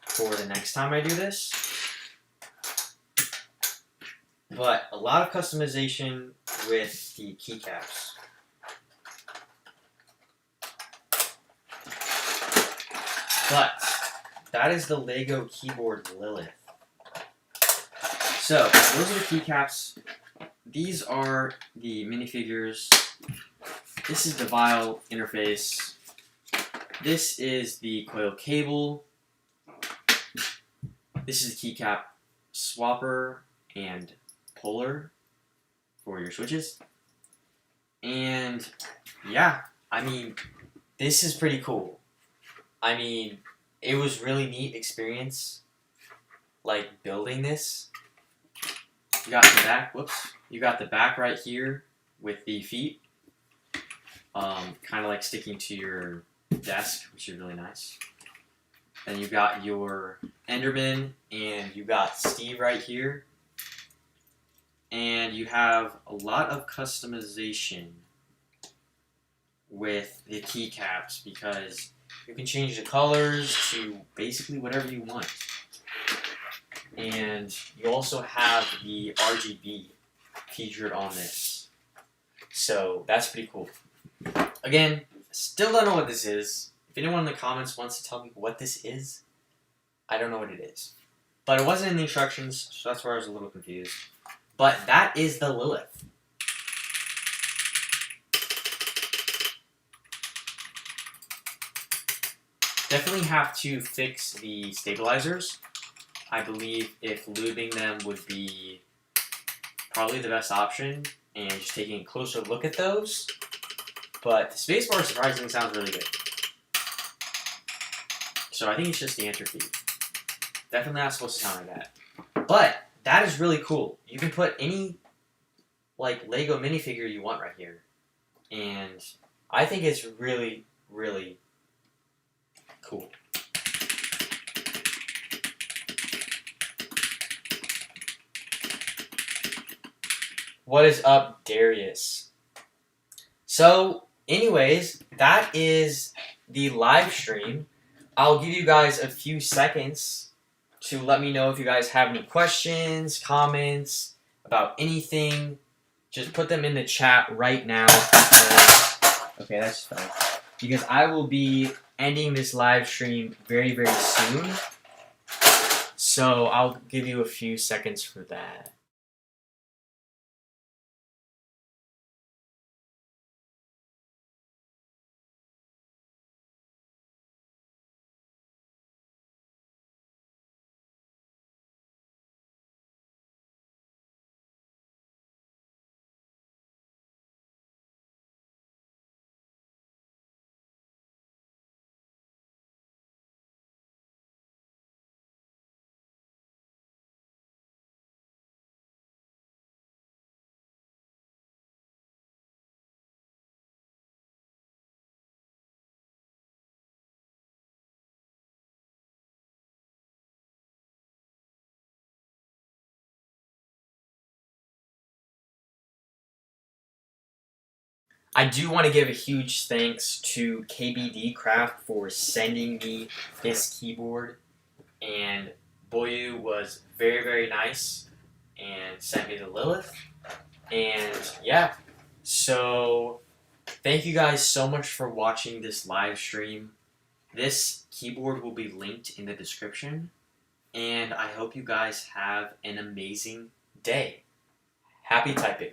for the next time I do this. But a lot of customization with the keycaps. But that is the Lego Keyboard Lilith. So those are the keycaps. These are the minifigures. This is the Vile interface. This is the coil cable. This is the keycap swapper and puller for your switches. And yeah, I mean, this is pretty cool. I mean, it was really neat experience, like building this. You got the back, whoops. You got the back right here with the feet, kind of like sticking to your desk, which is really nice. Then you got your Enderman, and you got Steve right here. And you have a lot of customization with the keycaps because you can change the colors to basically whatever you want. And you also have the RGB featured on this. So that's pretty cool. Again, still don't know what this is. If anyone in the comments wants to tell me what this is, I don't know what it is. But it wasn't in the instructions, so that's where I was a little confused. But that is the Lilith. Definitely have to fix the stabilizers. I believe if lubing them would be probably the best option, and just taking a closer look at those. But the spacebar surprisingly sounds really good. So I think it's just the enter key. Definitely not supposed to sound like that. But that is really cool. You can put any like Lego minifigure you want right here. And I think it's really, really cool. What is up, Darius? So, anyways, that is the live stream. I'll give you guys a few seconds to let me know if you guys have any questions, comments about anything. Just put them in the chat right now okay, that's fine. Because I will be ending this live stream very, very soon. So I'll give you a few seconds for that. I do want to give a huge thanks to KBD Craft for sending me this keyboard, and Boyu was very, very nice and sent me the Lilith. And yeah, so thank you guys so much for watching this live stream. This keyboard will be linked in the description, and I hope you guys have an amazing day. Happy typing.